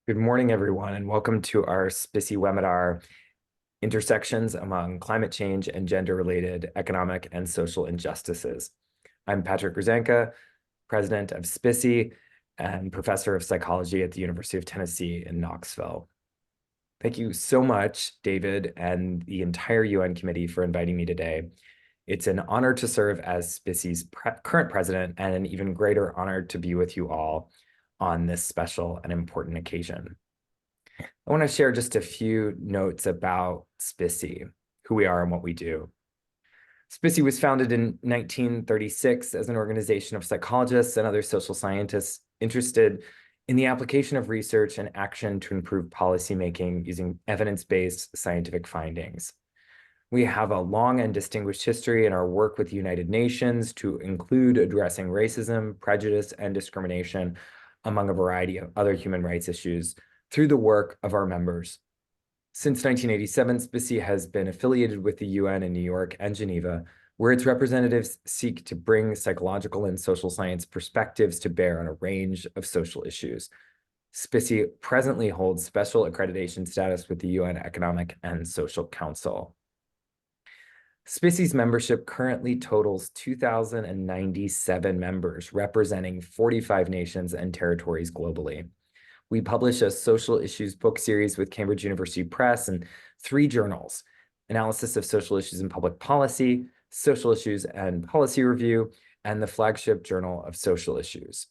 Good morning, everyone, and welcome to our SPSSI webinar, Intersections Among Climate Change and Gender-Related Economic and Social Injustices. I'm Patrick Grzanka, president of SPSSI and professor of psychology at the University of Tennessee in Knoxville. Thank you so much, David, and the entire UN committee for inviting me today. It's an honor to serve as SPSSI's current president and an even greater honor to be with you all on this special and important occasion. I want to share just a few notes about SPSSI, who we are and what we do. SPSSI was founded in 1936 as an organization of psychologists and other social scientists interested in the application of research and action to improve policymaking using evidence-based scientific findings. We have a long and distinguished history in our work with the United Nations to include addressing racism, prejudice, and discrimination, among a variety of other human rights issues, through the work of our members. Since 1987, SPSSI has been affiliated with the UN in New York and Geneva, where its representatives seek to bring psychological and social science perspectives to bear on a range of social issues. SPSSI presently holds special accreditation status with the UN Economic and Social Council. SPSSI's membership currently totals 2,097 members, representing 45 nations and territories globally. We publish a social issues book series with Cambridge University Press and 3 journals: Analysis of Social Issues in Public Policy, Social Issues and Policy Review, and the flagship Journal of Social Issues.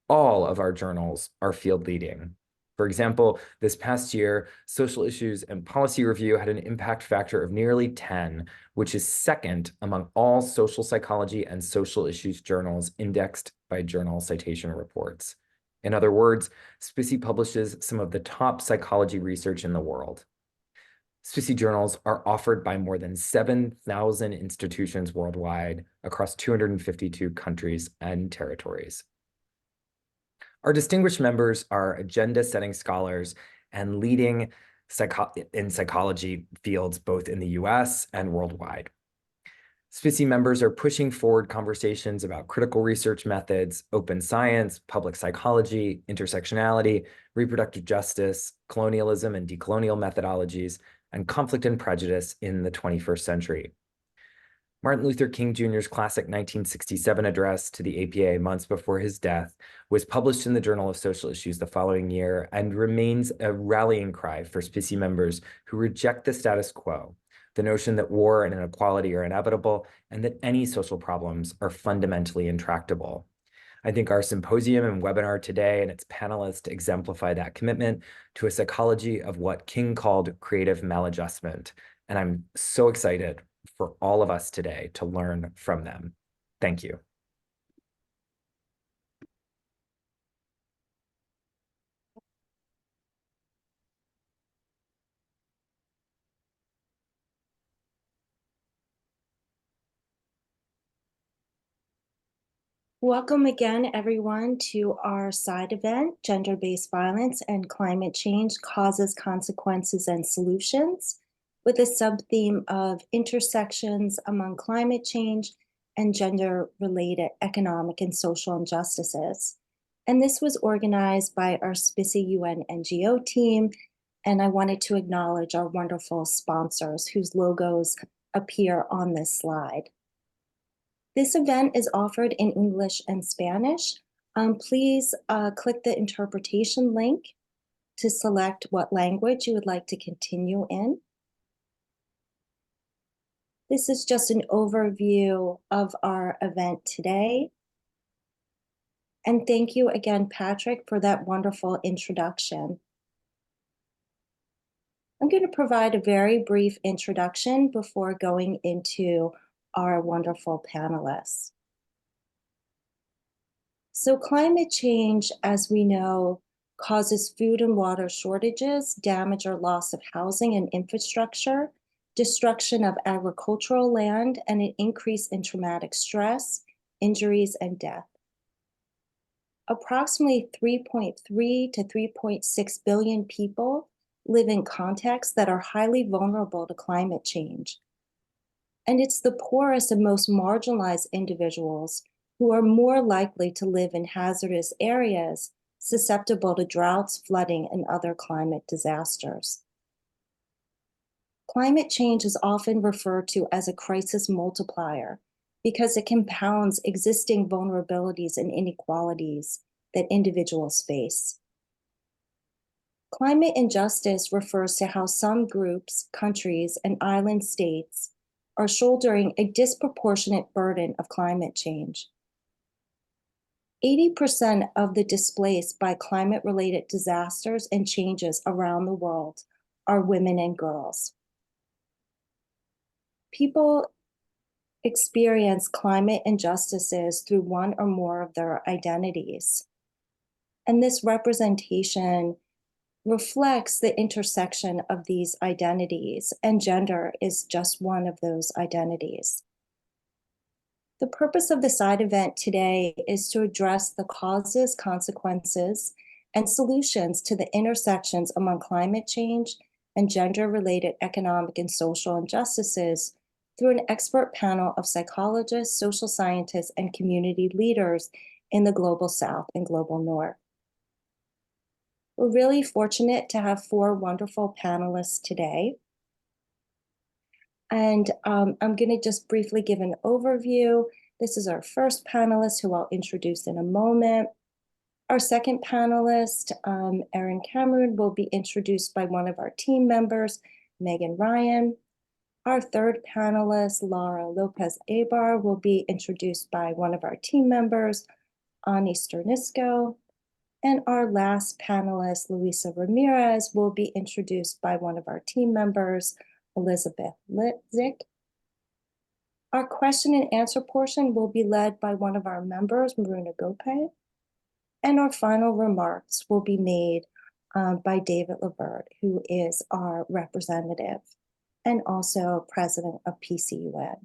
All of our journals are field leading. For example, this past year, Social Issues and Policy Review had an impact factor of nearly 10, which is second among all social psychology and social issues journals indexed by Journal Citation Reports. In other words, SPSSI publishes some of the top psychology research in the world. SPSSI journals are offered by more than 7,000 institutions worldwide across 252 countries and territories. Our distinguished members are agenda-setting scholars and leading in psychology fields both in the US and worldwide. SPSSI members are pushing forward conversations about critical research methods, open science, public psychology, intersectionality, reproductive justice, colonialism and decolonial methodologies, and conflict and prejudice in the 21st century. Martin Luther King Jr.'s classic 1967 address to the APA months before his death was published in the Journal of Social Issues the following year and remains a rallying cry for SPSSI members who reject the status quo, the notion that war and inequality are inevitable and that any social problems are fundamentally intractable. I think our symposium and webinar today and its panelists exemplify that commitment to a psychology of what King called creative maladjustment. And I'm so excited for all of us today to learn from them. Thank you. Welcome again, everyone, to our side event, Gender-Based Violence and Climate Change Causes, Consequences, and Solutions, with a sub-theme of intersections among climate change and gender-related economic and social injustices. And this was organized by our SPSSI UN NGO team, and I wanted to acknowledge our wonderful sponsors whose logos appear on this slide. This event is offered in English and Spanish. Please click the interpretation link to select what language you would like to continue in. This is just an overview of our event today. And thank you again, Patrick, for that wonderful introduction. I'm going to provide a very brief introduction before going into our wonderful panelists. So climate change, as we know, causes food and water shortages, damage or loss of housing and infrastructure, destruction of agricultural land, and an increase in traumatic stress, injuries, and death. Approximately 3.3 to 3.6 billion people live in contexts that are highly vulnerable to climate change. And it's the poorest and most marginalized individuals who are more likely to live in hazardous areas susceptible to droughts, flooding, and other climate disasters. Climate change is often referred to as a crisis multiplier because it compounds existing vulnerabilities and inequalities that individuals face. Climate injustice refers to how some groups, countries, and island states are shouldering a disproportionate burden of climate change. 80% of the displaced by climate-related disasters and changes around the world are women and girls. People experience climate injustices through one or more of their identities. And this representation reflects the intersection of these identities, and gender is just one of those identities. The purpose of the side event today is to address the causes, consequences, and solutions to the intersections among climate change and gender-related economic and social injustices through an expert panel of psychologists, social scientists, and community leaders in the Global South and Global North. We're really fortunate to have 4 wonderful panelists today. And I'm going to just briefly give an overview. This is our first panelist, who I'll introduce in a moment. Our second panelist, Erin Cameron, will be introduced by one of our team members, Megan Ryan. Our third panelist, Laura Lopez-Abar, will be introduced by one of our team members, Ani Sternisco. And our last panelist, Luisa Ramirez, will be introduced by one of our team members, Elizabeth Litzik. Our question and answer portion will be led by one of our members, Maruna Gope. And our final remarks will be made by David Levert, who is our representative and also president of PCUN.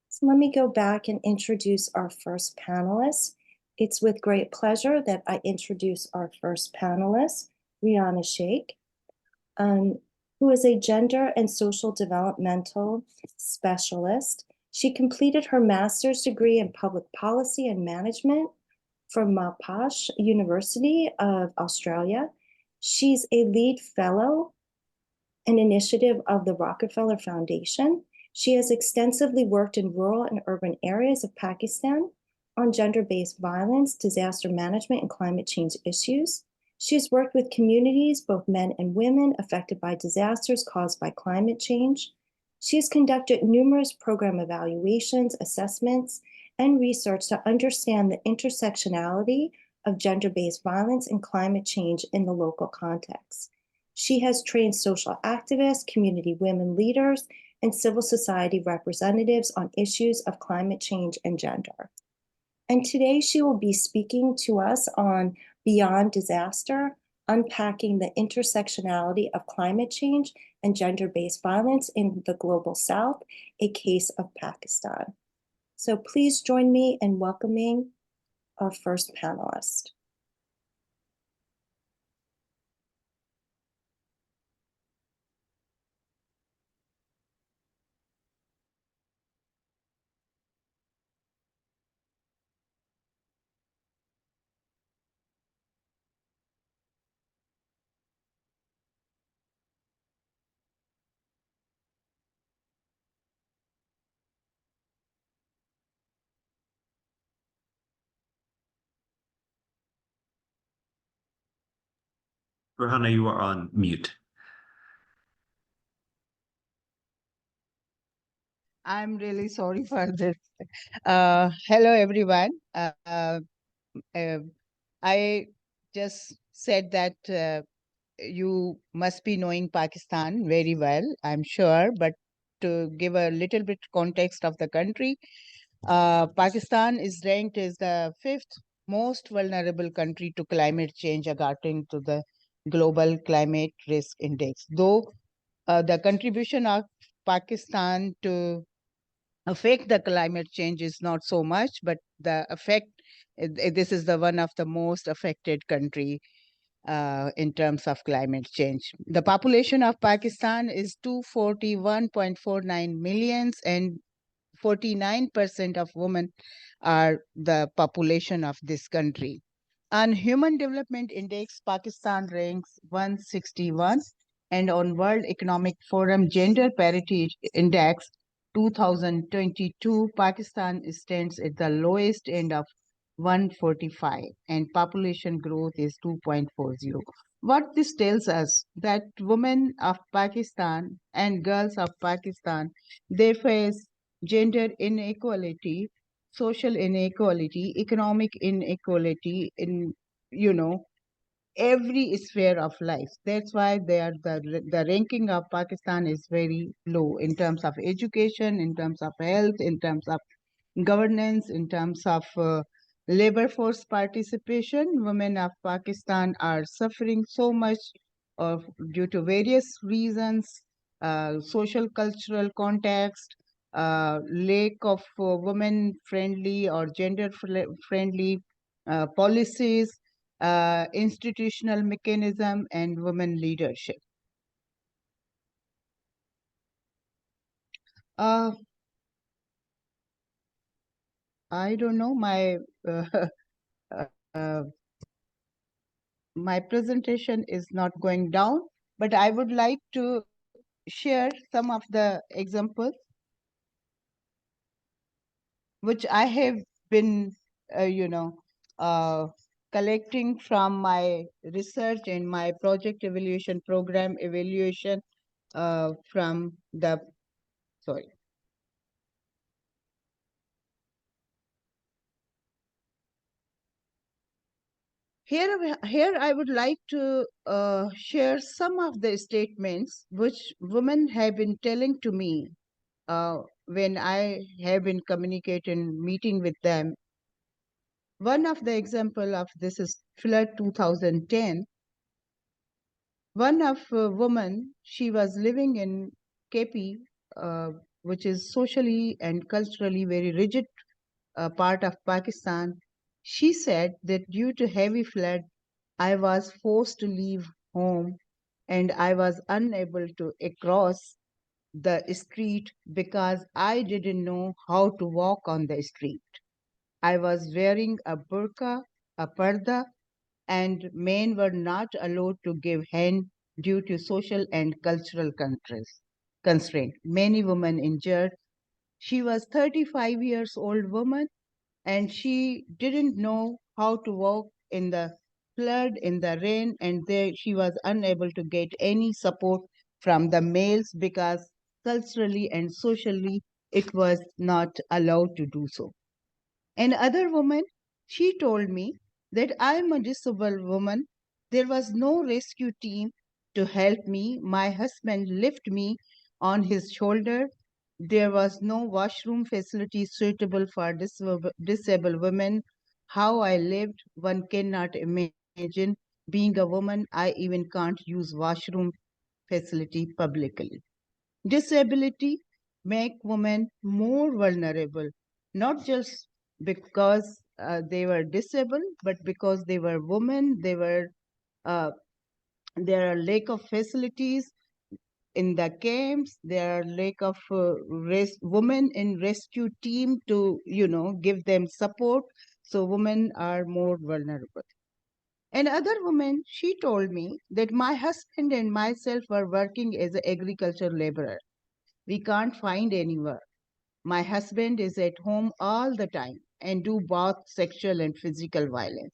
So let me go back and introduce our first panelist. It's with great pleasure that I introduce our first panelist, Rihanna Sheikh, who is a gender and social developmental specialist. She completed her master's degree in public policy and management from Monash University of Australia. She's a lead fellow, an initiative of the Rockefeller Foundation. She has extensively worked in rural and urban areas of Pakistan on gender-based violence, disaster management, and climate change issues. She has worked with communities, both men and women, affected by disasters caused by climate change. She has conducted numerous program evaluations, assessments, and research to understand the intersectionality of gender-based violence and climate change in the local context. She has trained social activists, community women leaders, and civil society representatives on issues of climate change and gender. And today she will be speaking to us on Beyond Disaster, unpacking the intersectionality of climate change and gender-based violence in the Global South, a case of Pakistan. So please join me in welcoming our first panelist. Rohana, you are on mute. I'm really sorry for this. Hello, everyone. I just said that you must be knowing Pakistan very well, I'm sure, but to give a little bit context of the country, Pakistan is ranked as the 5th most vulnerable country to climate change according to the Global Climate Risk Index. Though the contribution of Pakistan to affect the climate change is not so much, but the effect, this is the one of the most affected country in terms of climate change. The population of Pakistan is 241.49 millions, and 49% of women are the population of this country. On Human Development Index, Pakistan ranks 161, and on World Economic Forum Gender Parity Index 2022, Pakistan stands at the lowest end of 145, and population growth is 2.40. What this tells us that women of Pakistan and girls of Pakistan, they face gender inequality, social inequality, economic inequality in, every sphere of life. That's why the ranking of Pakistan is very low in terms of education, in terms of health, in terms of governance, in terms of labor force participation. Women of Pakistan are suffering so much of due to various reasons, social cultural context, lack of women friendly or gender friendly policies, institutional mechanism, and women leadership. Uh, I don't know, uh, uh, my presentation is not going down, but I would like to share some of the examples which I have been, uh, you know, uh, collecting from my research and my project evaluation program evaluation from the, sorry. Here I would like to share some of the statements which women have been telling to me when I have been communicating, meeting with them. One of the example of this is flood 2010. One of a woman, she was living in KP, which is socially and culturally very rigid part of Pakistan. She said that due to heavy flood, I was forced to leave home and I was unable to cross the street because I didn't know how to walk on the street. I was wearing a burqa, a parda, and men were not allowed to give hand due to social and cultural constraint. Many women injured. She was 35 years old woman and she didn't know how to walk in the flood, in the rain, and there she was unable to get any support from the males because culturally and socially it was not allowed to do so. Another woman, she told me that I'm a disabled woman. There was no rescue team to help me. My husband lifted me on his shoulder. There was no washroom facility suitable for disabled women. How I lived, one cannot imagine. Being a woman, I even can't use washroom facility publicly. Disability make women more vulnerable, not just because they were disabled, but because they were women. Uh, there are lack of facilities in the camps. There are lack of women in rescue team to give them support. So women are more vulnerable. And other woman, she told me that my husband and myself were working as an agriculture laborer. We can't find any work. My husband is at home all the time and do both sexual and physical violence.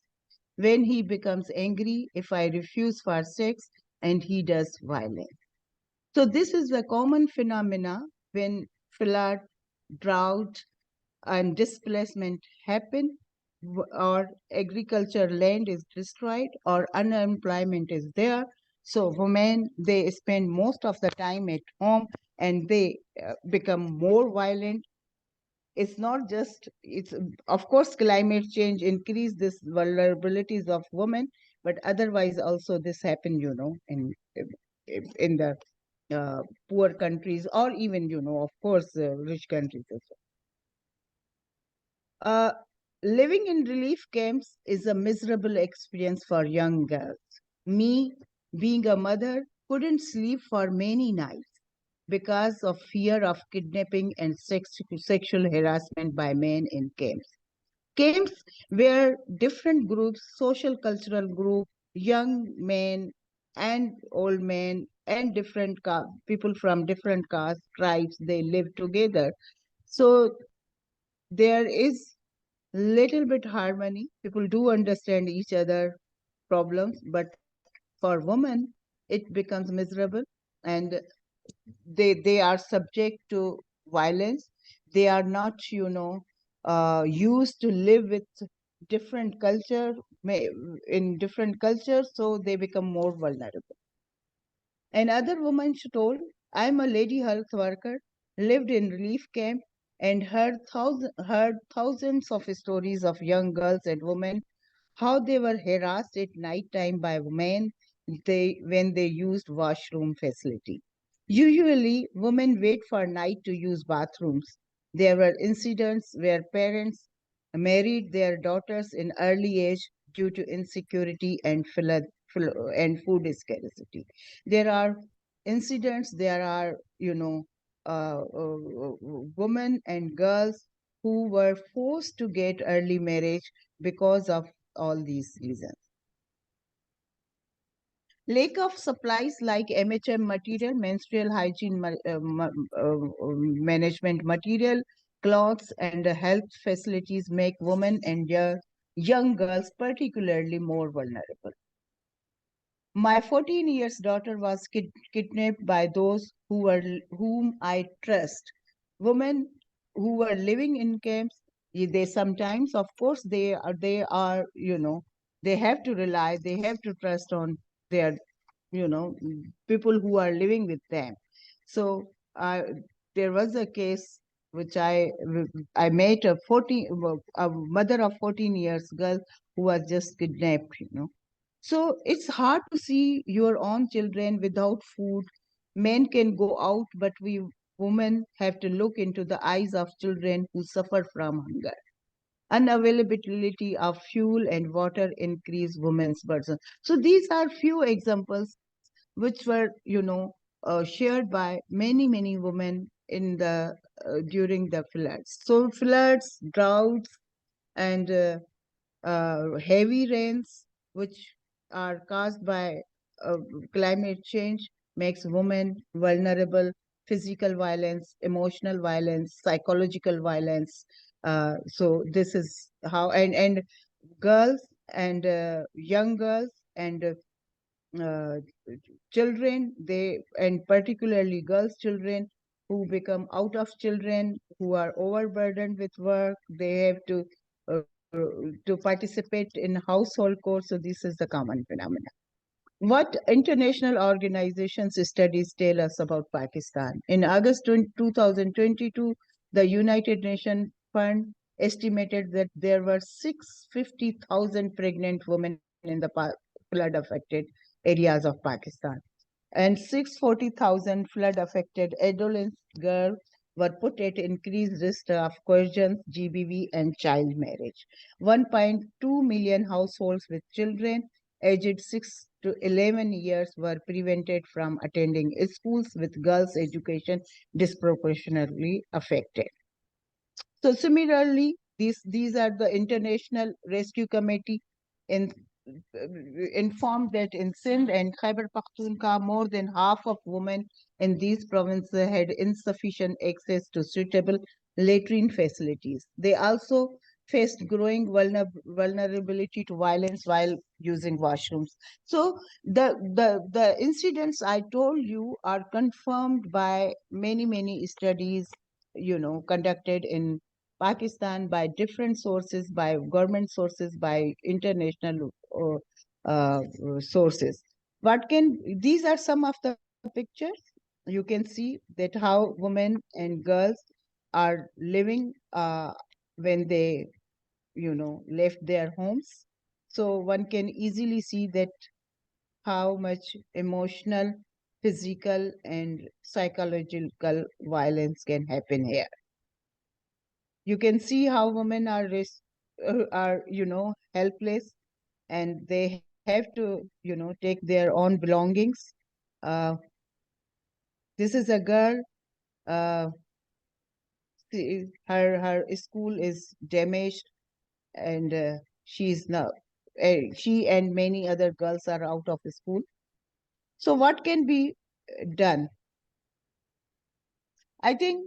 When he becomes angry, if I refuse for sex, and he does violence. So this is the common phenomena when flood, drought, and displacement happen, or agriculture land is destroyed, or unemployment is there. So women, they spend most of the time at home and they become more violent. It's not just, it's of course climate change increase this vulnerabilities of women, but otherwise also this happen, in the poor countries, or even, of course, rich countries as well. Living in relief camps is a miserable experience for young girls. Me, being a mother, couldn't sleep for many nights because of fear of kidnapping and sexual harassment by men in camps. Camps where different groups, social cultural group, young men and old men and different people from different castes, tribes, they live together. So there is little bit harmony. People do understand each other problems, but for women, it becomes miserable, and they are subject to violence. They are not, used to live with different culture, in different cultures, so they become more vulnerable. Another woman told, I'm a lady health worker, lived in relief camp, and heard thousands of stories of young girls and women, how they were harassed at night time by men when they used washroom facility. Usually, women wait for night to use bathrooms. There were incidents where parents married their daughters in early age due to insecurity and food scarcity. There are incidents, there are, women and girls who were forced to get early marriage because of all these reasons. Lack of supplies like MHM material, menstrual hygiene management material, clothes, and health facilities make women and young girls particularly more vulnerable. My 14 years daughter was kidnapped by those whom I trust. Women who were living in camps, they sometimes, of course, they are, they have to rely, they have to trust on their, people who are living with them. So there was a case which I met a mother of 14 years girl who was just kidnapped. So it's hard to see your own children without food. Men can go out, but we women have to look into the eyes of children who suffer from hunger. Unavailability of fuel and water increase women's burden. So these are few examples which were, shared by many women in the during the floods. So floods, droughts, and heavy rains, which are caused by uh, climate change, makes women vulnerable. Physical violence, emotional violence, psychological violence. So this is how, and girls and young girls and children, they, and particularly girls children who become out of children, who are overburdened with work, they have uh, to participate in household chores. So this is the common phenomenon. What international organizations studies tell us about Pakistan? In August 2022, the United Nations Fund estimated that there were 650,000 pregnant women in the flood-affected areas of Pakistan, and 640,000 flood-affected adolescent girls were put at increased risk of coercion, GBV, and child marriage. 1.2 million households with children aged 6 to 11 years were prevented from attending schools, with girls' education disproportionately affected. So similarly, these are the International Rescue Committee in, informed that in Sindh and Khyber Pakhtunkhwa, more than half of women in these provinces had insufficient access to suitable latrine facilities. They also faced growing vulnerability to violence while using washrooms. So the incidents I told you are confirmed by many studies, conducted in Pakistan by different sources, by government sources, by international sources. These are some of the pictures. You can see that how women and girls are living when they, left their homes. So one can easily see that how much emotional, physical, and psychological violence can happen here. You can see how women are helpless, and they have to take their own belongings. uh, this is a girl. uh, her school is damaged, and she's now she and many other girls are out of school. So what can be done? I think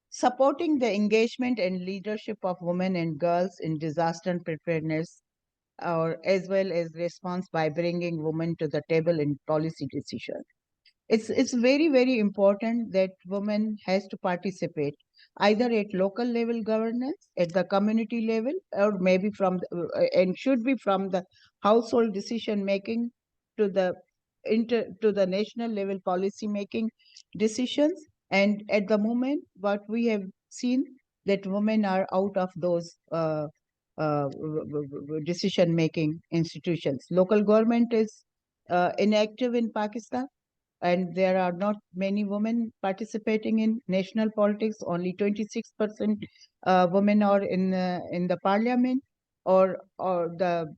supporting the engagement and leadership of women and girls in disaster preparedness, or as well as response by bringing women to the table in policy decisions. It's very, very important that women has to participate either at local level governance, at the community level, or maybe from and should be from the household decision making to the to the national level policy making decisions. And at the moment, what we have seen, that women are out of those decision making institutions. Local government is inactive in Pakistan, and there are not many women participating in national politics. Only 26% women are in the parliament, or the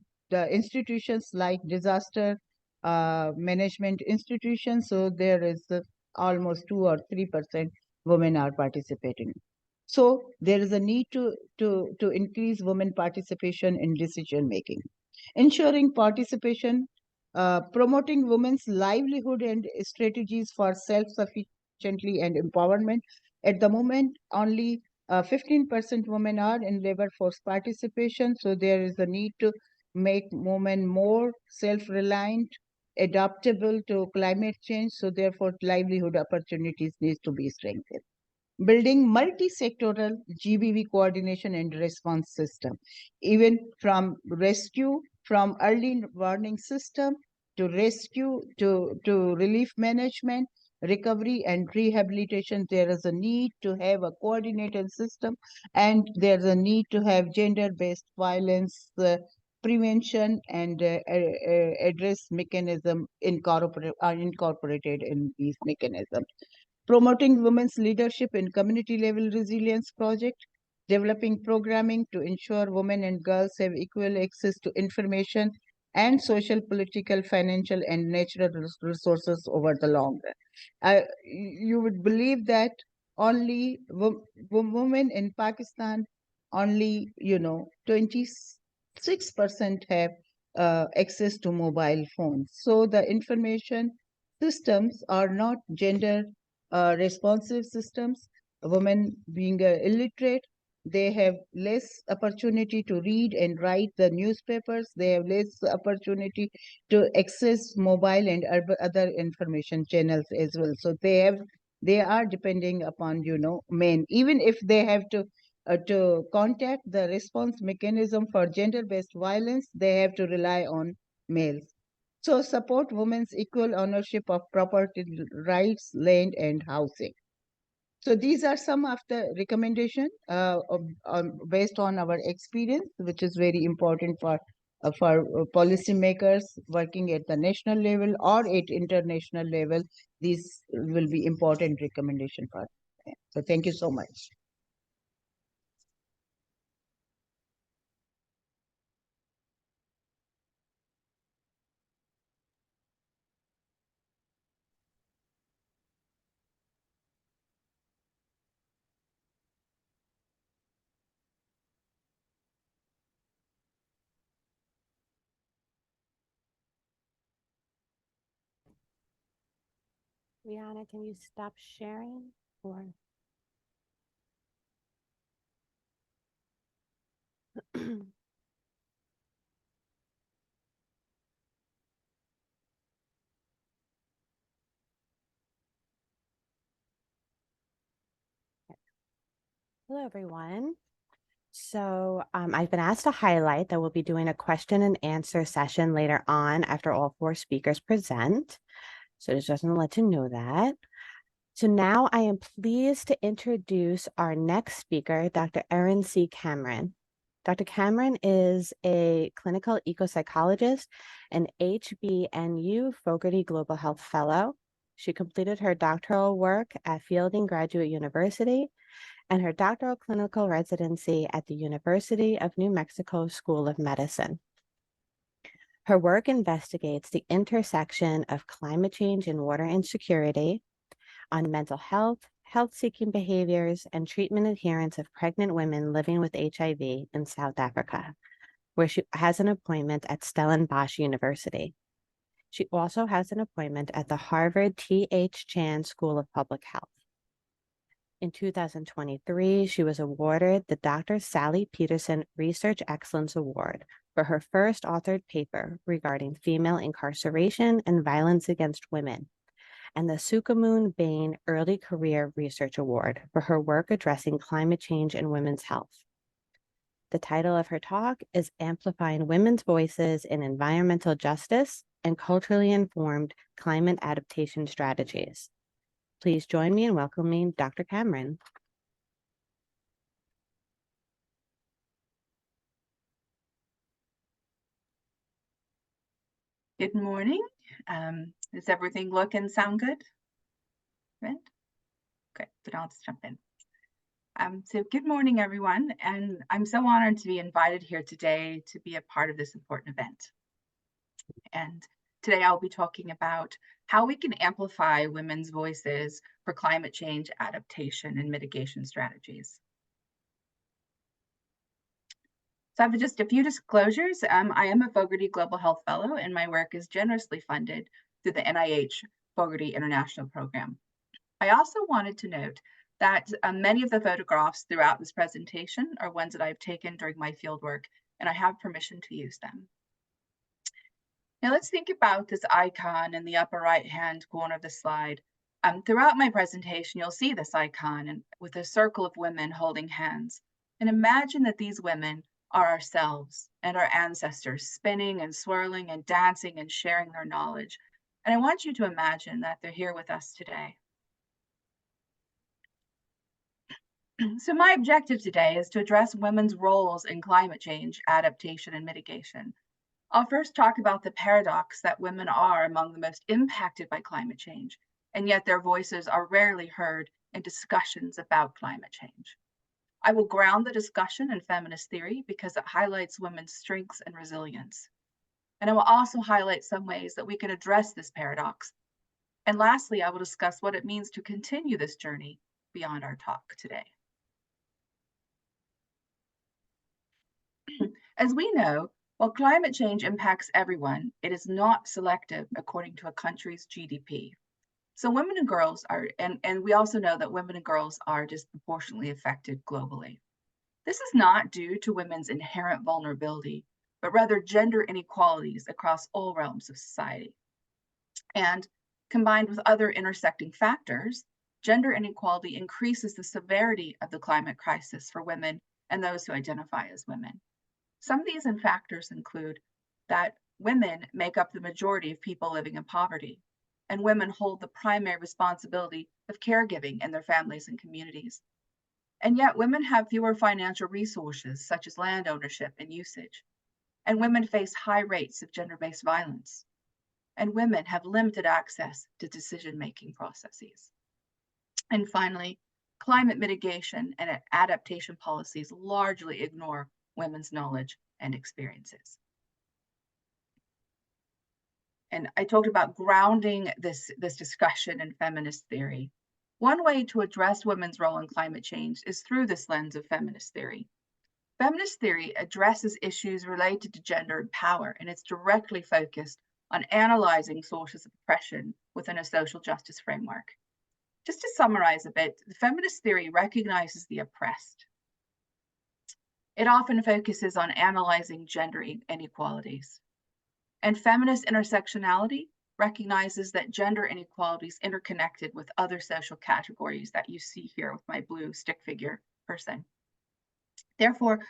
institutions like disaster management institutions. So there is almost 2 or 3% women are participating. So there is a need to increase women participation in decision making, ensuring participation, promoting women's livelihood and strategies for self-sufficiently and empowerment. At the moment, only 15% women are in labor force participation. So there is a need to make women more self-reliant, adaptable to climate change. So therefore, livelihood opportunities needs to be strengthened. Building multi-sectoral GBV coordination and response system, even from rescue, from early warning system to rescue, to relief management, recovery and rehabilitation. There is a need to have a coordinated system, and there's a need to have gender-based violence prevention and address mechanism incorporated in these mechanisms. Promoting women's leadership in community level resilience project, developing programming to ensure women and girls have equal access to information and social, political, financial, and natural resources over the long run. You would believe that only women in Pakistan, only 26% have access to mobile phones. So the information systems are not gender responsive systems. Women being illiterate, they have less opportunity to read and write the newspapers. They have less opportunity to access mobile and other information channels as well. So they are depending upon men. Even if they have to contact the response mechanism for gender-based violence, they have to rely on males. So support women's equal ownership of property rights, land, and housing. So these are some of the recommendations based on our experience, which is very important for policymakers working at the national level or at international level. These will be important recommendation for them. So thank you so much. Rihanna, can you stop sharing or? Hello, everyone. So I've been asked to highlight that we'll be doing a question and answer session later on after all 4 speakers present. So just want to let you know that. So now I am pleased to introduce our next speaker, Dr. Erin C. Cameron. Dr. Cameron is a clinical ecopsychologist and HBNU Fogarty Global Health Fellow. She completed her doctoral work at Fielding Graduate University and her doctoral clinical residency at the University of New Mexico School of Medicine. Her work investigates the intersection of climate change and water insecurity, on mental health, health-seeking behaviors, and treatment adherence of pregnant women living with HIV in South Africa. where she has an appointment at Stellenbosch University. She also has an appointment at the Harvard T.H. Chan School of Public Health. In 2023, she was awarded the Dr. Sally Peterson Research Excellence Award for her first authored paper regarding female incarceration and violence against women, and the Sukamoon Bain Early Career Research Award for her work addressing climate change and women's health. The title of her talk is Amplifying Women's Voices in Environmental Justice and Culturally Informed Climate Adaptation Strategies. Please join me in welcoming Dr. Cameron. Good morning. Does everything look and sound good? Good. Good, then I'll just jump in. So good morning, everyone. And I'm so honored to be invited here today to be a part of this important event. And today I'll be talking about how we can amplify women's voices for climate change adaptation and mitigation strategies. So I have just a few disclosures. I am a Fogarty Global Health Fellow, and my work is generously funded through the NIH Fogarty International Program. I also wanted to note that many of the photographs throughout this presentation are ones that I've taken during my fieldwork, and I have permission to use them. Now let's think about this icon in the upper right-hand corner of the slide. Throughout my presentation, you'll see this icon with a circle of women holding hands. And imagine that these women are ourselves and our ancestors, spinning and swirling and dancing and sharing their knowledge. And I want you to imagine that they're here with us today. So my objective today is to address women's roles in climate change, adaptation, and mitigation. I'll first talk about the paradox that women are among the most impacted by climate change, and yet their voices are rarely heard in discussions about climate change. I will ground the discussion in feminist theory because it highlights women's strengths and resilience. And I will also highlight some ways that we can address this paradox. And lastly, I will discuss what it means to continue this journey beyond our talk today. As we know, while climate change impacts everyone, it is not selective according to a country's GDP. So women and girls are, and we also know that women and girls are disproportionately affected globally. This is not due to women's inherent vulnerability, but rather gender inequalities across all realms of society. And combined with other intersecting factors, gender inequality increases the severity of the climate crisis for women and those who identify as women. Some of these factors include that women make up the majority of people living in poverty, and women hold the primary responsibility of caregiving in their families and communities. And yet women have fewer financial resources, such as land ownership and usage. And women face high rates of gender-based violence. And women have limited access to decision-making processes. And finally, climate mitigation and adaptation policies largely ignore women's knowledge and experiences. And I talked about grounding this discussion in feminist theory. One way to address women's role in climate change is through this lens of feminist theory. Feminist theory addresses issues related to gender and power, and it's directly focused on analyzing sources of oppression within a social justice framework. Just to summarize a bit, the feminist theory recognizes the oppressed. It often focuses on analyzing gender inequalities. And feminist intersectionality recognizes that gender inequality is interconnected with other social categories that you see here with my blue stick figure person. Therefore,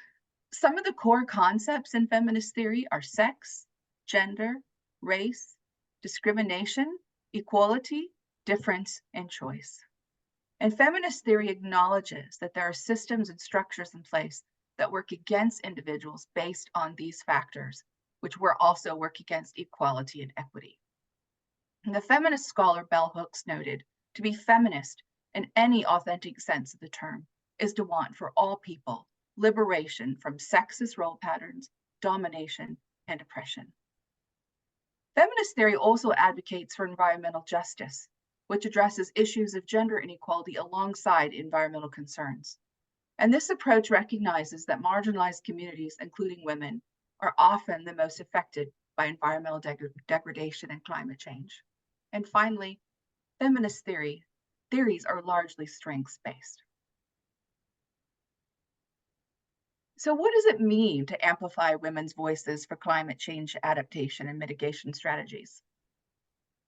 some of the core concepts in feminist theory are sex, gender, race, discrimination, equality, difference, and choice. And feminist theory acknowledges that there are systems and structures in place that work against individuals based on these factors, which will also work against equality and equity. And the feminist scholar Bell Hooks noted, to be feminist in any authentic sense of the term is to want for all people liberation from sexist role patterns, domination, and oppression. Feminist theory also advocates for environmental justice, which addresses issues of gender inequality alongside environmental concerns. And this approach recognizes that marginalized communities, including women, are often the most affected by environmental degradation and climate change. And finally, feminist theories are largely strengths-based. So what does it mean to amplify women's voices for climate change adaptation and mitigation strategies?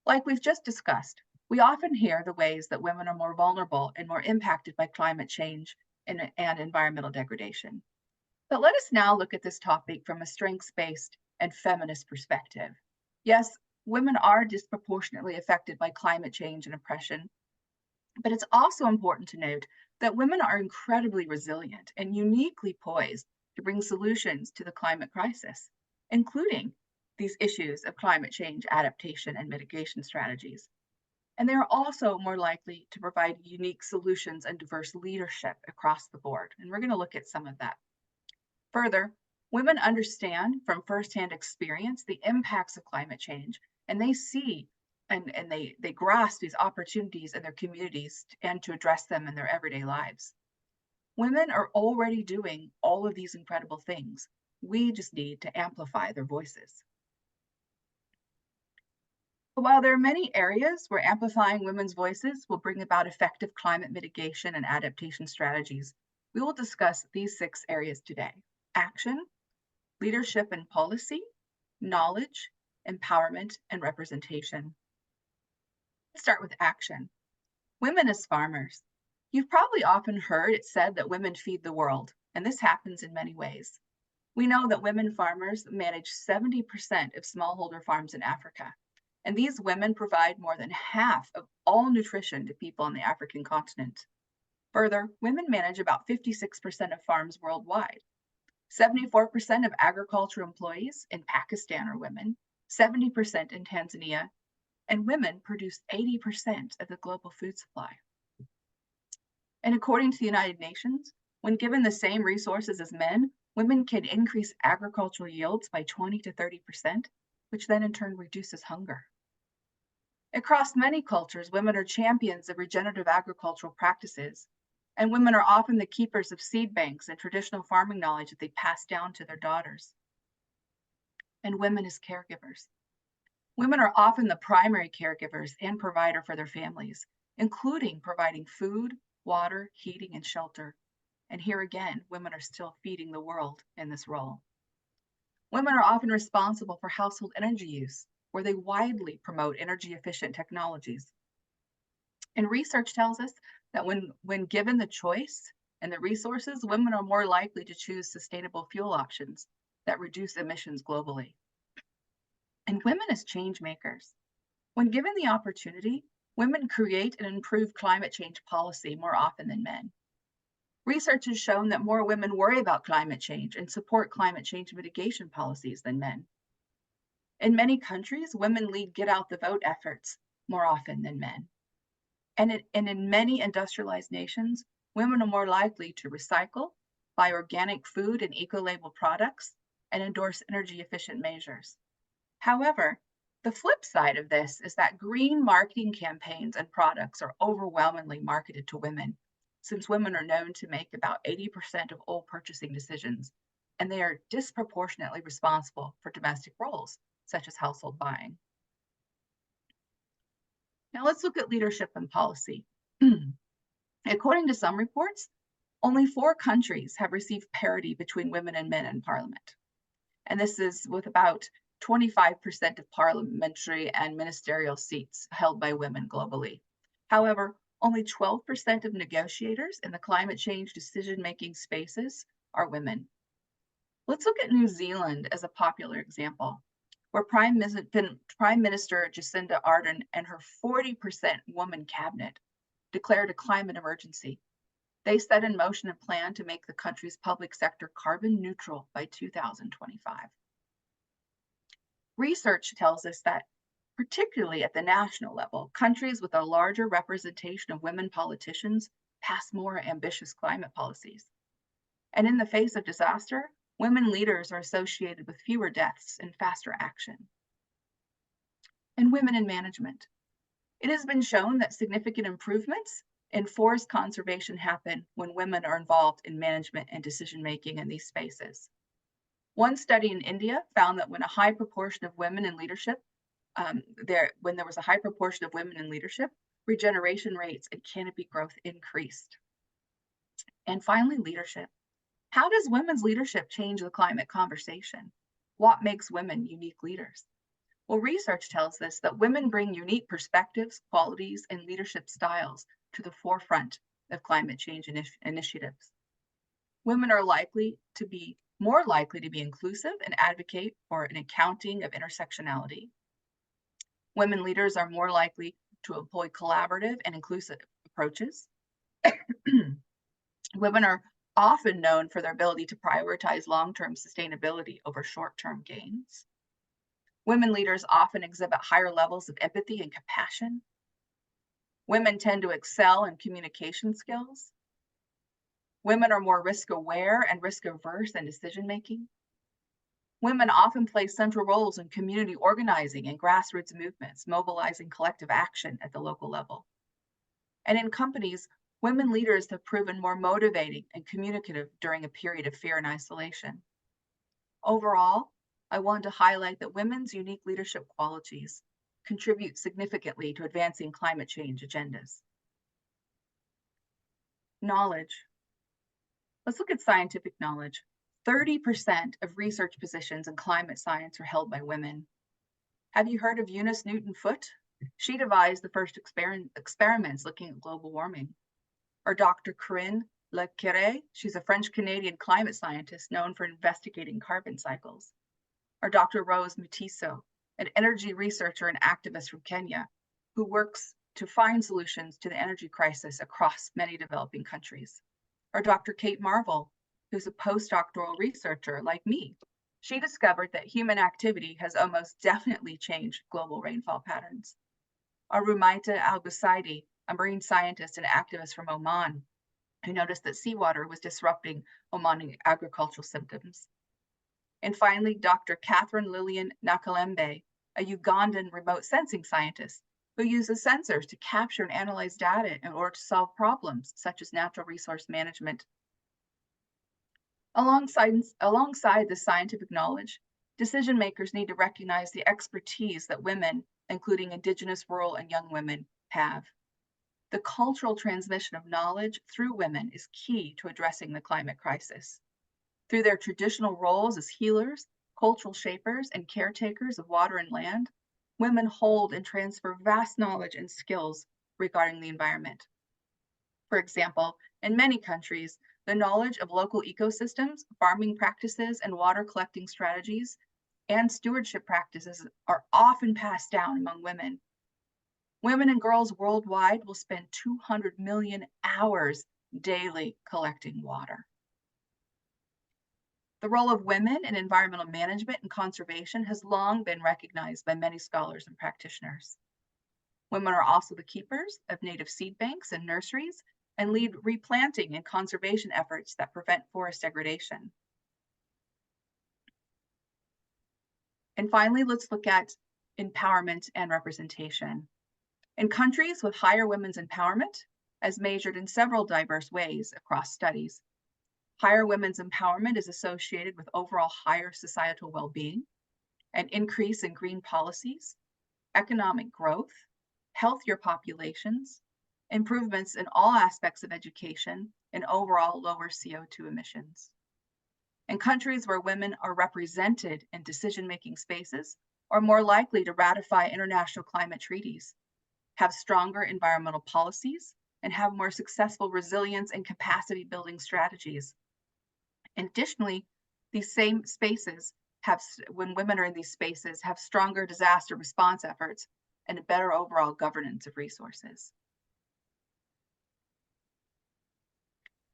Like we've just discussed, we often hear the ways that women are more vulnerable and more impacted by climate change and environmental degradation. But let us now look at this topic from a strengths-based and feminist perspective. Yes, women are disproportionately affected by climate change and oppression, but it's also important to note that women are incredibly resilient and uniquely poised to bring solutions to the climate crisis, including these issues of climate change adaptation and mitigation strategies. And they are also more likely to provide unique solutions and diverse leadership across the board. And we're going to look at some of that. Further, women understand from firsthand experience the impacts of climate change, and they see and they grasp these opportunities in their communities and to address them in their everyday lives. Women are already doing all of these incredible things. We just need to amplify their voices. But while there are many areas where amplifying women's voices will bring about effective climate mitigation and adaptation strategies, we will discuss these 6 areas today: action, leadership and policy, knowledge, empowerment, and representation. Let's start with action. Women as farmers. You've probably often heard it said that women feed the world, and this happens in many ways. We know that women farmers manage 70% of smallholder farms in Africa, and these women provide more than half of all nutrition to people on the African continent. Further, women manage about 56% of farms worldwide. 74% of agriculture employees in Pakistan are women, 70% in Tanzania, and women produce 80% of the global food supply. And according to the United Nations, when given the same resources as men, women can increase agricultural yields by 20 to 30%, which then in turn reduces hunger. Across many cultures, women are champions of regenerative agricultural practices, and women are often the keepers of seed banks and traditional farming knowledge that they pass down to their daughters. And women as caregivers. Women are often the primary caregivers and provider for their families, including providing food, water, heating, and shelter. And here again, women are still feeding the world in this role. Women are often responsible for household energy use, where they widely promote energy efficient technologies. And research tells us that when given the choice and the resources, women are more likely to choose sustainable fuel options that reduce emissions globally. And women as change makers. When given the opportunity, women create and improve climate change policy more often than men. Research has shown that more women worry about climate change and support climate change mitigation policies than men. In many countries, women lead get out the vote efforts more often than men. And in many industrialized nations, women are more likely to recycle, buy organic food and eco-label products, and endorse energy efficient measures. However, the flip side of this is that green marketing campaigns and products are overwhelmingly marketed to women, since women are known to make about 80% of all purchasing decisions, and they are disproportionately responsible for domestic roles, such as household buying. Now let's look at leadership and policy. According to some reports, only 4 countries have received parity between women and men in parliament. And this is with about 25% of parliamentary and ministerial seats held by women globally. However, only 12% of negotiators in the climate change decision-making spaces are women. Let's look at New Zealand as a popular example, where Prime Minister Jacinda Ardern and her 40% woman cabinet declared a climate emergency. They set in motion a plan to make the country's public sector carbon neutral by 2025. Research tells us that, particularly at the national level, countries with a larger representation of women politicians pass more ambitious climate policies. And in the face of disaster, women leaders are associated with fewer deaths and faster action. And women in management. It has been shown that significant improvements in forest conservation happen when women are involved in management and decision-making in these spaces. One study in India found that when a high proportion of women in leadership, when there was a high proportion of women in leadership, regeneration rates and canopy growth increased. And finally, leadership. How does women's leadership change the climate conversation? What makes women unique leaders? Well, research tells us that women bring unique perspectives, qualities, and leadership styles to the forefront of climate change initiatives. Women are more likely to be inclusive and advocate for an accounting of intersectionality. Women leaders are more likely to employ collaborative and inclusive approaches. Women are often known for their ability to prioritize long-term sustainability over short-term gains. Women leaders often exhibit higher levels of empathy and compassion. Women tend to excel in communication skills. Women are more risk-aware and risk-averse in decision-making. Women often play central roles in community organizing and grassroots movements, mobilizing collective action at the local level. And in companies, women leaders have proven more motivating and communicative during a period of fear and isolation. Overall, I want to highlight that women's unique leadership qualities contribute significantly to advancing climate change agendas. Knowledge. Let's look at scientific knowledge. 30% of research positions in climate science are held by women. Have you heard of Eunice Newton-Foote? She devised the first experiments looking at global warming. Or Dr. Corinne Leclerc, she's a French-Canadian climate scientist known for investigating carbon cycles. Or Dr. Rose Mutiso, an energy researcher and activist from Kenya, who works to find solutions to the energy crisis across many developing countries. Or Dr. Kate Marvel, who's a postdoctoral researcher like me. She discovered that human activity has almost definitely changed global rainfall patterns. Or Rumaita Al-Busaidi, a marine scientist and activist from Oman, who noticed that seawater was disrupting Omani agricultural systems. And finally, Dr. Catherine Lillian Nakalembe, a Ugandan remote sensing scientist who uses sensors to capture and analyze data in order to solve problems such as natural resource management. Alongside the scientific knowledge, decision makers need to recognize the expertise that women, including Indigenous, rural, and young women, have. The cultural transmission of knowledge through women is key to addressing the climate crisis. Through their traditional roles as healers, cultural shapers, and caretakers of water and land, women hold and transfer vast knowledge and skills regarding the environment. For example, in many countries, the knowledge of local ecosystems, farming practices, and water collecting strategies, and stewardship practices are often passed down among women. Women and girls worldwide will spend 200 million hours daily collecting water. The role of women in environmental management and conservation has long been recognized by many scholars and practitioners. Women are also the keepers of native seed banks and nurseries and lead replanting and conservation efforts that prevent forest degradation. And finally, let's look at empowerment and representation. In countries with higher women's empowerment, as measured in several diverse ways across studies, higher women's empowerment is associated with overall higher societal well-being, an increase in green policies, economic growth, healthier populations, improvements in all aspects of education, and overall lower CO2 emissions. In countries where women are represented in decision-making spaces are more likely to ratify international climate treaties, have stronger environmental policies, and have more successful resilience and capacity building strategies. And additionally, these same spaces when women are in these spaces, have stronger disaster response efforts and a better overall governance of resources.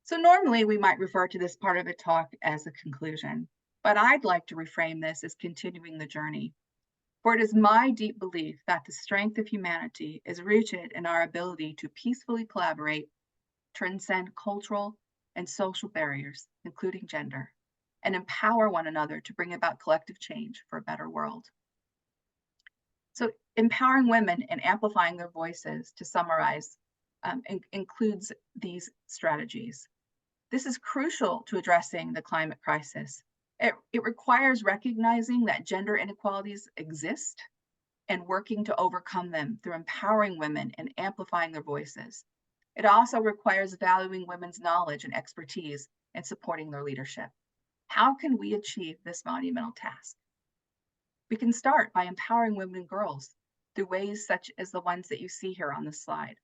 So normally we might refer to this part of the talk as a conclusion, but I'd like to reframe this as continuing the journey. For it is my deep belief that the strength of humanity is rooted in our ability to peacefully collaborate, transcend cultural and social barriers, including gender, and empower one another to bring about collective change for a better world. So empowering women and amplifying their voices, to summarize, includes these strategies. This is crucial to addressing the climate crisis It requires recognizing that gender inequalities exist and working to overcome them through empowering women and amplifying their voices. It also requires valuing women's knowledge and expertise and supporting their leadership. How can we achieve this monumental task? We can start by empowering women and girls through ways such as the ones that you see here on the slide.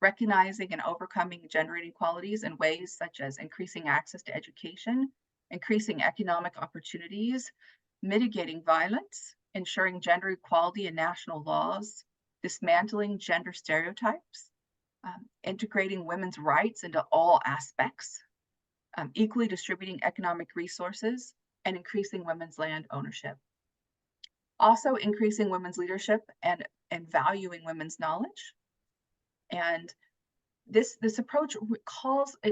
Recognizing and overcoming gender inequalities in ways such as increasing access to education, increasing economic opportunities, mitigating violence, ensuring gender equality in national laws, dismantling gender stereotypes, integrating women's rights into all aspects, equally distributing economic resources, and increasing women's land ownership. Also increasing women's leadership and valuing women's knowledge. And this approach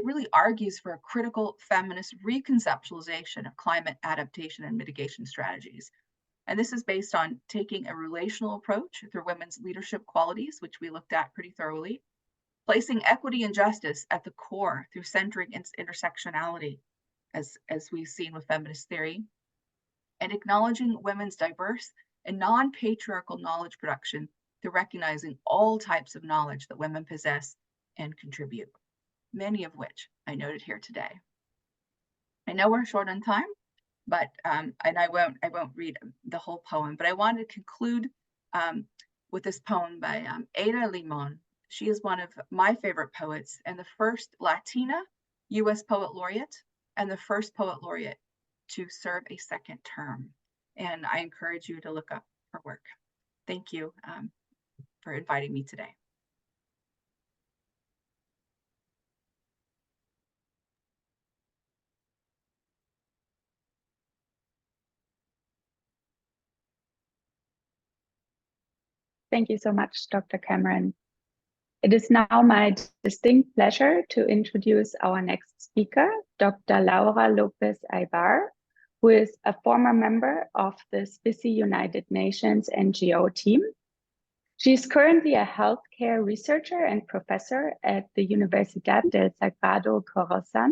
really argues for a critical feminist reconceptualization of climate adaptation and mitigation strategies. And this is based on taking a relational approach through women's leadership qualities, which we looked at pretty thoroughly, placing equity and justice at the core through centering intersectionality, as we've seen with feminist theory, and acknowledging women's diverse and non-patriarchal knowledge production through recognizing all types of knowledge that women possess and contribute, many of which I noted here today. I know we're short on time, but and I won't read the whole poem, but I wanted to conclude with this poem by Ada Limon. She is one of my favorite poets and the first Latina U.S. poet laureate and the first poet laureate to serve a second term. And I encourage you to look up her work. Thank you for inviting me today. Thank you so much, Dr. Cameron. It is now my distinct pleasure to introduce our next speaker, Dr. Laura Lopez Aybar, who is a former member of the SPSSI United Nations NGO team. She is currently a healthcare researcher and professor at the Universidad del Sagrado Corazón.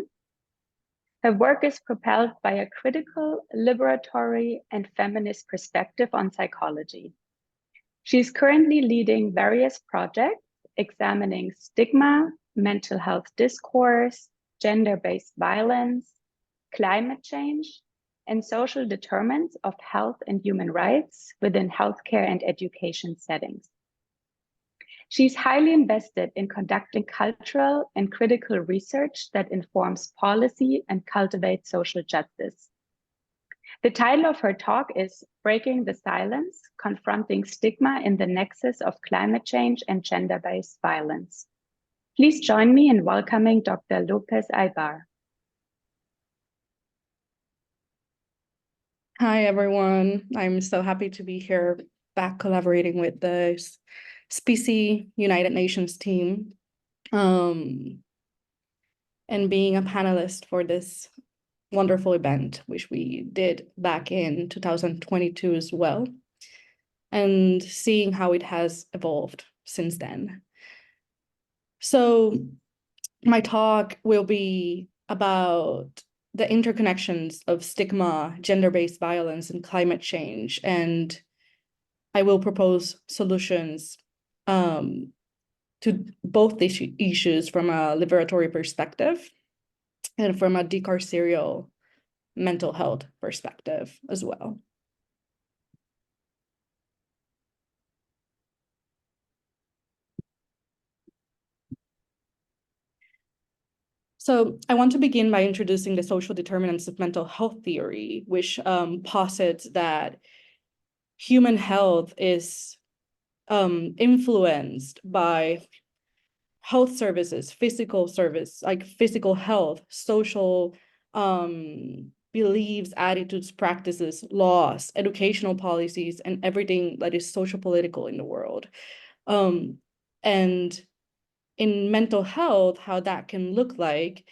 Her work is propelled by a critical, liberatory, and feminist perspective on psychology. She is currently leading various projects examining stigma, mental health discourse, gender-based violence, climate change, and social determinants of health and human rights within healthcare and education settings. She's highly invested in conducting cultural and critical research that informs policy and cultivates social justice. The title of her talk is Breaking the Silence, Confronting Stigma in the Nexus of Climate Change and Gender-Based Violence. Please join me in welcoming Dr. Lopez Aybar. Hi, everyone. I'm so happy to be here back collaborating with the SPSSI United Nations team and being a panelist for this wonderful event, which we did back in 2022 as well, and seeing how it has evolved since then. So my talk will be about the interconnections of stigma, gender-based violence, and climate change, and I will propose solutions to both issues from a liberatory perspective and from a decarceral mental health perspective as well. So I want to begin by introducing the social determinants of mental health theory, which posits that human health is influenced by health services, physical service, like physical health, social beliefs, attitudes, practices, laws, educational policies, and everything that is social political in the world. And in mental health, how that can look like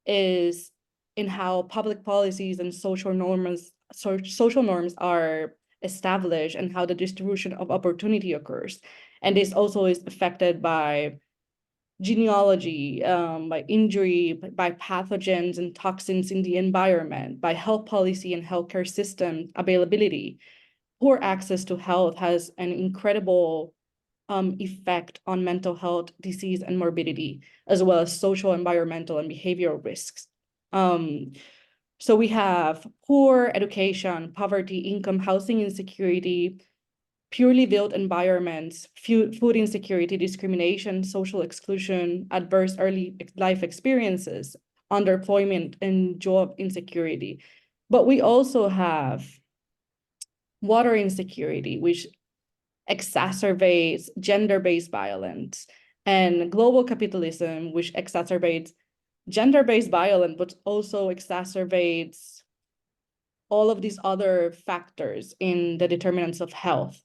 is in how public policies and social norms are established and how the distribution of opportunity occurs. And this also is affected by genealogy, by injury, by pathogens and toxins in the environment, by health policy and healthcare system availability. Poor access to health has an incredible effect on mental health, disease, and morbidity, as well as social, environmental, and behavioral risks. So we have poor education, poverty, income, housing insecurity, purely built environments, food insecurity, discrimination, social exclusion, adverse early life experiences, underemployment, and job insecurity. But we also have water insecurity, which exacerbates gender-based violence, and global capitalism, which exacerbates gender-based violence, but also exacerbates all of these other factors in the determinants of health,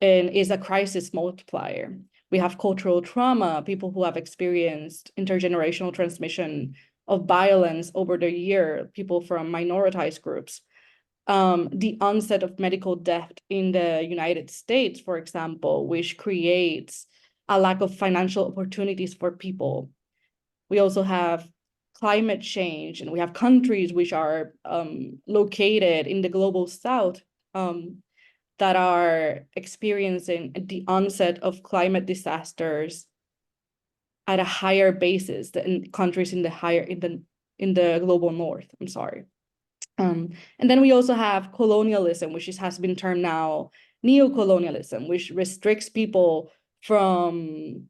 and is a crisis multiplier. We have cultural trauma, people who have experienced intergenerational transmission of violence over the year, people from minoritized groups. The onset of medical death in the United States, for example, which creates a lack of financial opportunities for people. We also have climate change, and we have countries which are located in the global south that are experiencing the onset of climate disasters at a higher basis than countries in the global north. I'm sorry. And then we also have colonialism, which has been termed now neocolonialism, which restricts people from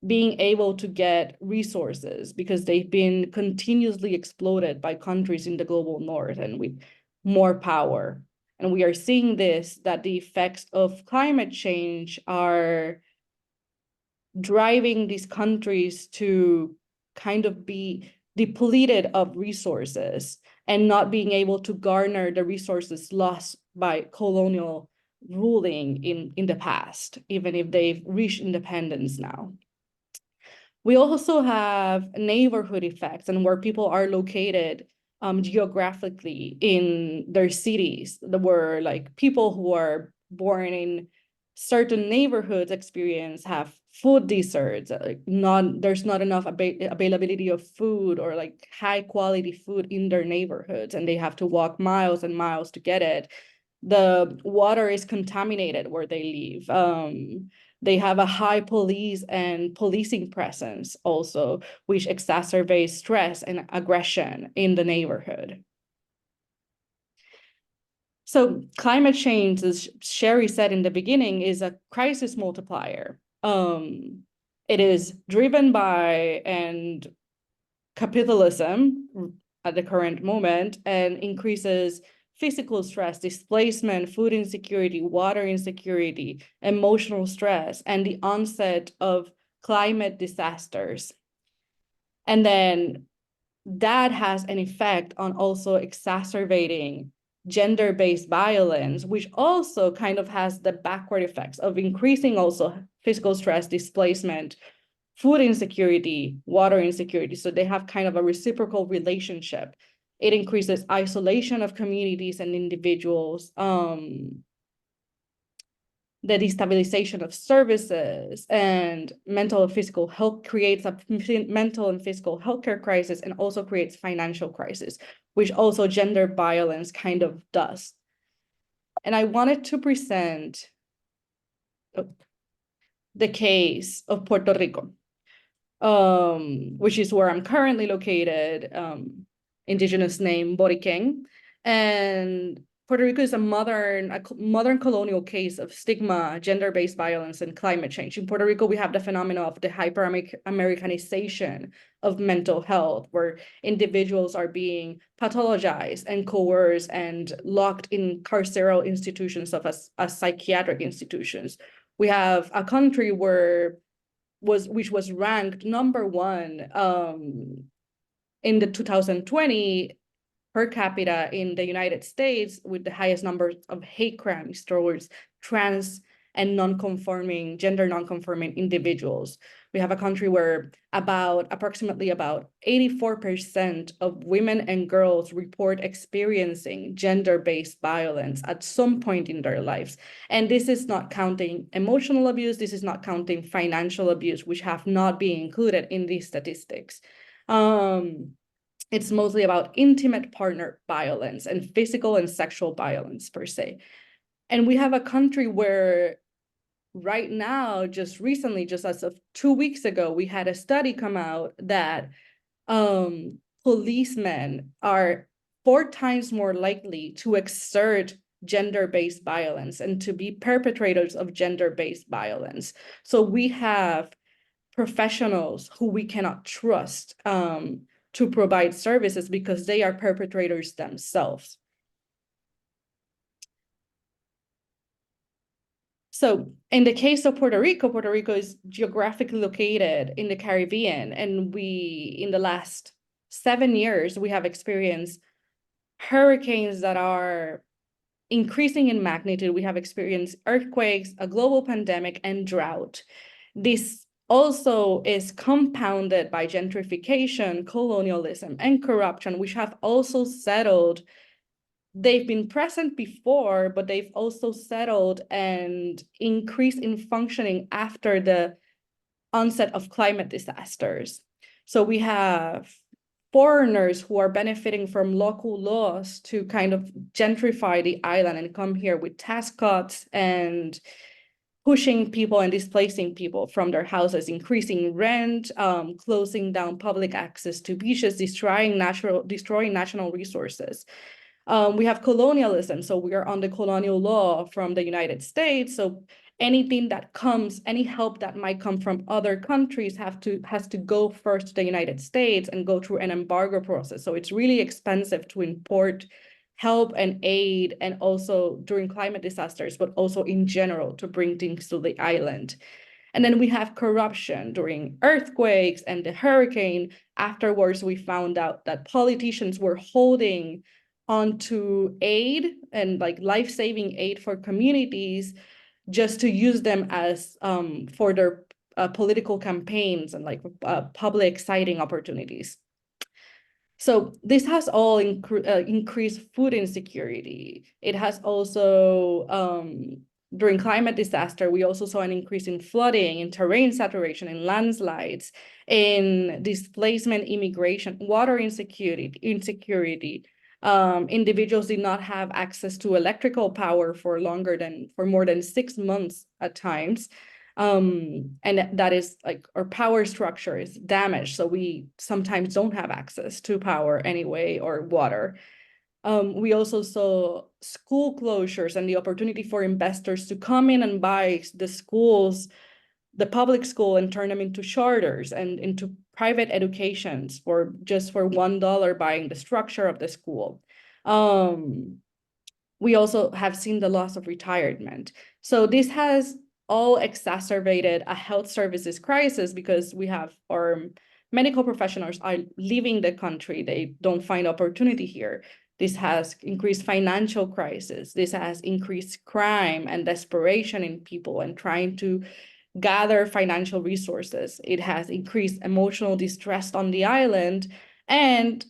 being able to get resources because they've been continuously exploited by countries in the global north and with more power. And we are seeing that the effects of climate change are driving these countries to kind of be depleted of resources and not being able to garner the resources lost by colonial ruling in the past, even if they've reached independence now. We also have neighborhood effects and where people are located geographically in their cities, where like people who are born in certain neighborhoods have food deserts, there's not enough availability of food or like high quality food in their neighborhoods, and they have to walk miles and miles to get it. The water is contaminated where they live. They have a high police and policing presence also, which exacerbates stress and aggression in the neighborhood. So climate change, as Sherry said in the beginning, is a crisis multiplier. It is driven by capitalism at the current moment and increases physical stress, displacement, food insecurity, water insecurity, emotional stress, and the onset of climate disasters. And then that has an effect on also exacerbating gender-based violence, which also kind of has the backward effects of increasing also physical stress, displacement, food insecurity, water insecurity. So they have kind of a reciprocal relationship. It increases isolation of communities and individuals, the destabilization of services, and mental and physical health creates a mental and physical healthcare crisis, and also creates financial crisis, which also gender violence kind of does. And I wanted to present the case of Puerto Rico, which is where I'm currently located, indigenous name Boriquén. And Puerto Rico is a modern colonial case of stigma, gender-based violence, and climate change. In Puerto Rico, we have the phenomena of the hyper-Americanization of mental health, where individuals are being pathologized and coerced and locked in carceral institutions such as psychiatric institutions. We have a country which was ranked #1 in the 2020 per capita in the United States, with the highest numbers of hate crimes towards trans and gender non-conforming individuals. We have a country where approximately about 84% of women and girls report experiencing gender-based violence at some point in their lives. And this is not counting emotional abuse, this is not counting financial abuse, which have not been included in these statistics. It's mostly about intimate partner violence and physical and sexual violence per se. And we have a country where right now, just recently, just as of 2 weeks ago, we had a study come out that policemen are 4 times more likely to exert gender-based violence and to be perpetrators of gender-based violence. So we have professionals who we cannot trust to provide services because they are perpetrators themselves. So in the case of Puerto Rico is geographically located in the Caribbean, and in the last 7 years, we have experienced hurricanes that are increasing in magnitude. We have experienced earthquakes, a global pandemic, and drought. This also is compounded by gentrification, colonialism, and corruption, which have also settled. They've been present before, but they've also settled and increased in functioning after the onset of climate disasters. So we have foreigners who are benefiting from local laws to kind of gentrify the island and come here with tax cuts and pushing people and displacing people from their houses, increasing rent, closing down public access to beaches, destroying national resources. We have colonialism, so we are under colonial law from the United States. So anything that comes, any help that might come from other countries has to go first to the United States and go through an embargo process. So it's really expensive to import help and aid, and also during climate disasters, but also in general to bring things to the island. And then we have corruption during earthquakes and the hurricane. Afterwards, we found out that politicians were holding onto aid and like life-saving aid for communities just to use them as for their political campaigns and like public exciting opportunities. So this has all increased food insecurity. It has also, during climate disaster, we also saw an increase in flooding, in terrain saturation, in landslides, in displacement, immigration, water insecurity. Individuals did not have access to electrical power for more than 6 months at times. And that is like our power structure is damaged. So we sometimes don't have access to power anyway, or water. We also saw school closures and the opportunity for investors to come in and buy the schools, the public school, and turn them into charters and into private educations for $1 buying the structure of the school. We also have seen the loss of retirement. So this has all exacerbated a health services crisis because we have our medical professionals are leaving the country. They don't find opportunity here. This has increased financial crisis. This has increased crime and desperation in people and trying to gather financial resources. It has increased emotional distress on the island, and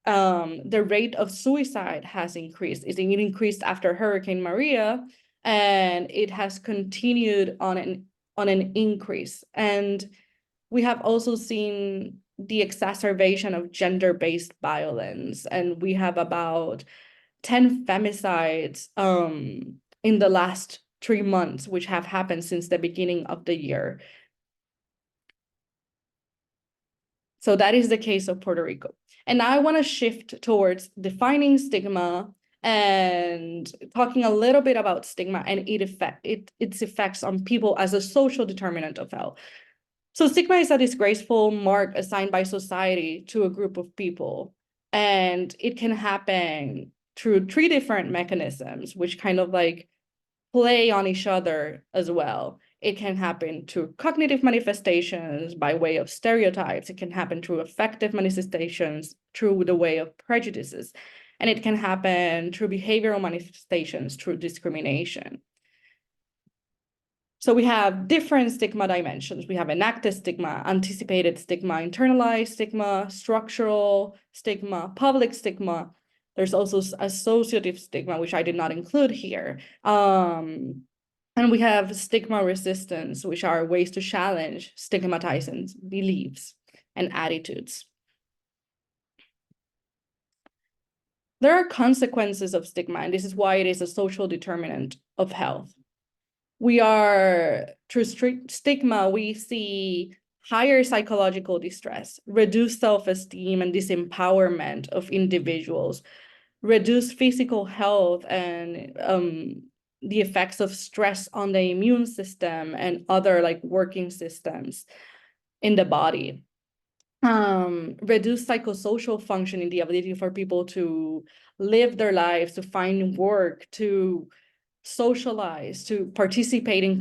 the rate of suicide has increased. It increased after Hurricane Maria, and it has continued on an increase. And we have also seen the exacerbation of gender-based violence, and we have about 10 femicides in the last 3 months, which have happened since the beginning of the year. So that is the case of Puerto Rico. And now I want to shift towards defining stigma and talking a little bit about stigma and its effects on people as a social determinant of health. So stigma is a disgraceful mark assigned by society to a group of people. And it can happen through 3 different mechanisms, which kind of like play on each other as well. It can happen through cognitive manifestations by way of stereotypes. It can happen through affective manifestations through the way of prejudices. And it can happen through behavioral manifestations through discrimination. So we have different stigma dimensions. We have enacted stigma, anticipated stigma, internalized stigma, structural stigma, public stigma. There's also associative stigma, which I did not include here. And we have stigma resistance, which are ways to challenge stigmatizing beliefs and attitudes. There are consequences of stigma, and this is why it is a social determinant of health. Through stigma, we see higher psychological distress, reduced self-esteem and disempowerment of individuals, reduced physical health and the effects of stress on the immune system and other like working systems in the body. Reduced psychosocial functioning, the ability for people to live their lives, to find work, to socialize, to participate in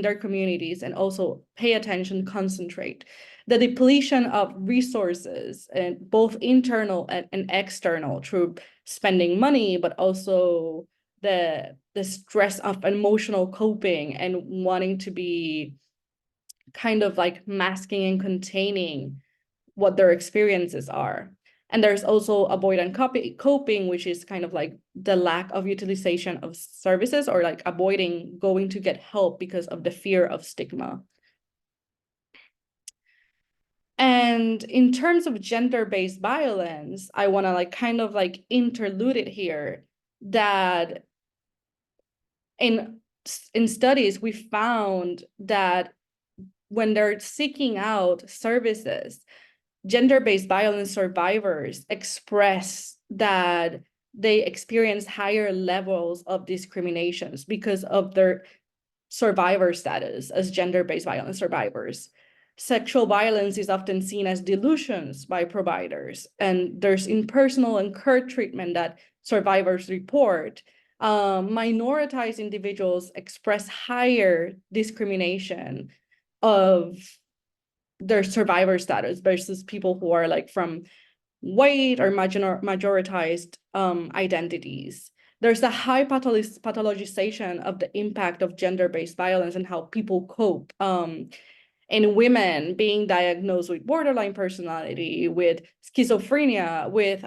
their communities, and also pay attention, concentrate. The depletion of resources, and both internal and external, through spending money, but also the stress of emotional coping and wanting to be kind of like masking and containing what their experiences are. And there's also avoidant coping, which is kind of like the lack of utilization of services, or like avoiding going to get help because of the fear of stigma. And in terms of gender-based violence, I want to like kind of like interlude it here that in studies, we found that when they're seeking out services, gender-based violence survivors express that they experience higher levels of discriminations because of their survivor status as gender-based violence survivors. Sexual violence is often seen as delusions by providers, and there's impersonal and curt treatment that survivors report. Minoritized individuals express higher discrimination of their survivor status versus people who are like from white or majoritized identities. There's a high pathologization of the impact of gender-based violence and how people cope. In women being diagnosed with borderline personality, with schizophrenia, with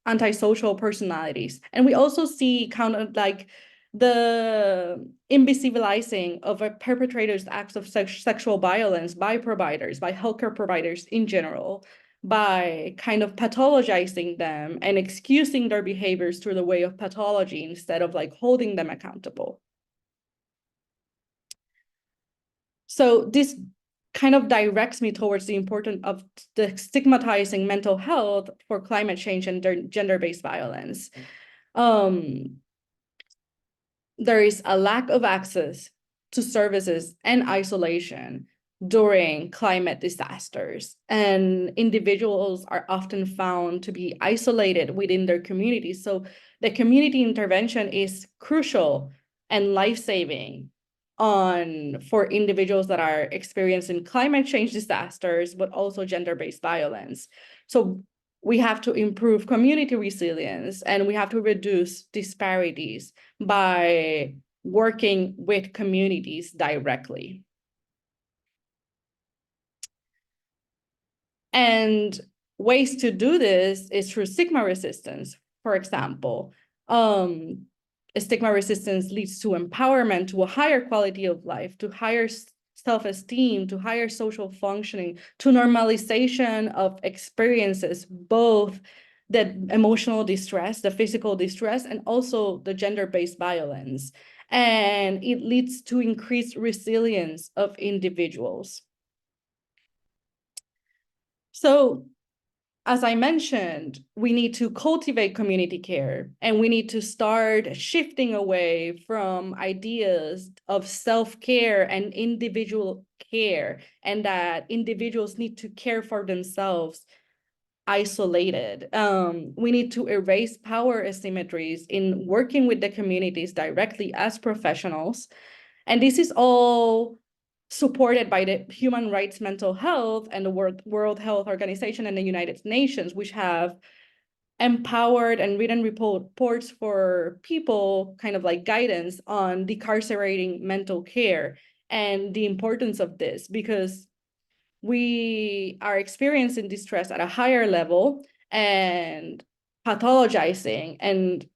antisocial personalities. And we also see kind of like the invisibilizing of a perpetrator's acts of sexual violence by providers, by healthcare providers in general, by kind of pathologizing them and excusing their behaviors through the way of pathology instead of like holding them accountable. So this kind of directs me towards the importance of the stigmatizing mental health for climate change and gender-based violence. There is a lack of access to services and isolation during climate disasters, and individuals are often found to be isolated within their communities. So the community intervention is crucial and life-saving for individuals that are experiencing climate change disasters, but also gender-based violence. So we have to improve community resilience, and we have to reduce disparities by working with communities directly. And ways to do this is through stigma resistance. For example, stigma resistance leads to empowerment, to a higher quality of life, to higher self-esteem, to higher social functioning, to normalization of experiences, both the emotional distress, the physical distress, and also the gender-based violence. And it leads to increased resilience of individuals. So, as I mentioned, we need to cultivate community care, and we need to start shifting away from ideas of self-care and individual care, and that individuals need to care for themselves isolated. We need to erase power asymmetries in working with the communities directly as professionals. And this is all supported by the Human Rights Mental Health and the World Health Organization and the United Nations, which have empowered and written reports for people, kind of like guidance on decarcerating mental care and the importance of this, because we are experiencing distress at a higher level, and pathologizing and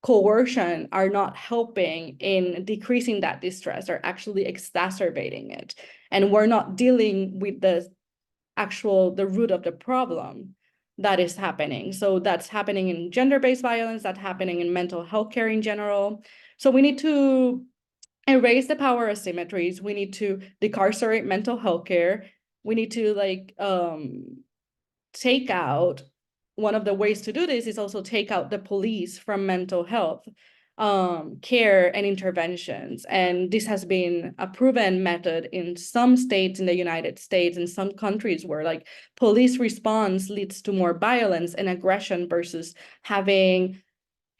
coercion are not helping in decreasing that distress, they're actually exacerbating it. And we're not dealing with the root of the problem that is happening. So that's happening in gender-based violence, that's happening in mental health care in general. So we need to erase the power asymmetries. We need to decarcerate mental health care. We need to take out, one of the ways to do this is also take out the police from mental health care and interventions. And this has been a proven method in some states in the United States, in some countries where like police response leads to more violence and aggression versus having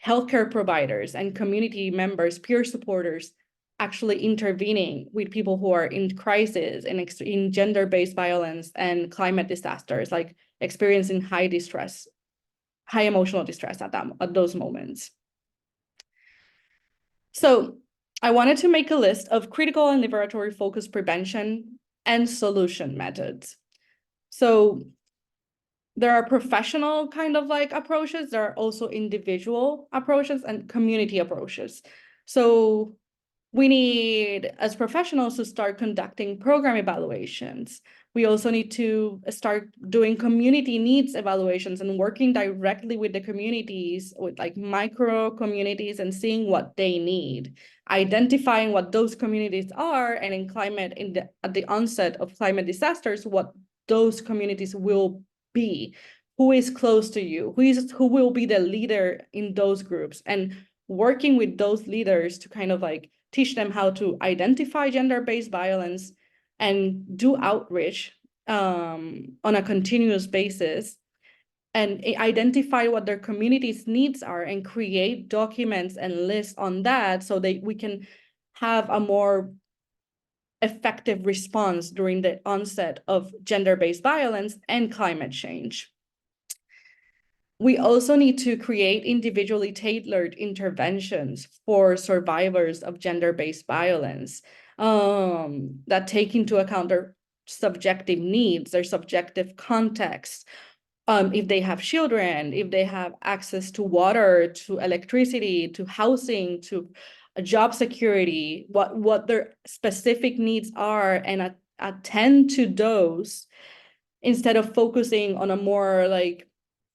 healthcare providers and community members, peer supporters, actually intervening with people who are in crisis and in gender-based violence and climate disasters, like experiencing high distress, high emotional distress at those moments. So I wanted to make a list of critical and liberatory focused prevention and solution methods. So there are professional kind of like approaches, there are also individual approaches and community approaches. So we need, as professionals, to start conducting program evaluations. We also need to start doing community needs evaluations and working directly with the communities, with like micro communities, and seeing what they need, identifying what those communities are, and in climate, at the onset of climate disasters, what those communities will be, who is close to you, who will be the leader in those groups, and working with those leaders to kind of like teach them how to identify gender-based violence and do outreach on a continuous basis, and identify what their community's needs are and create documents and lists on that so that we can have a more effective response during the onset of gender-based violence and climate change. We also need to create individually tailored interventions for survivors of gender-based violence that take into account their subjective needs, their subjective context. If they have children, if they have access to water, to electricity, to housing, to job security, what their specific needs are, and attend to those instead of focusing on a more like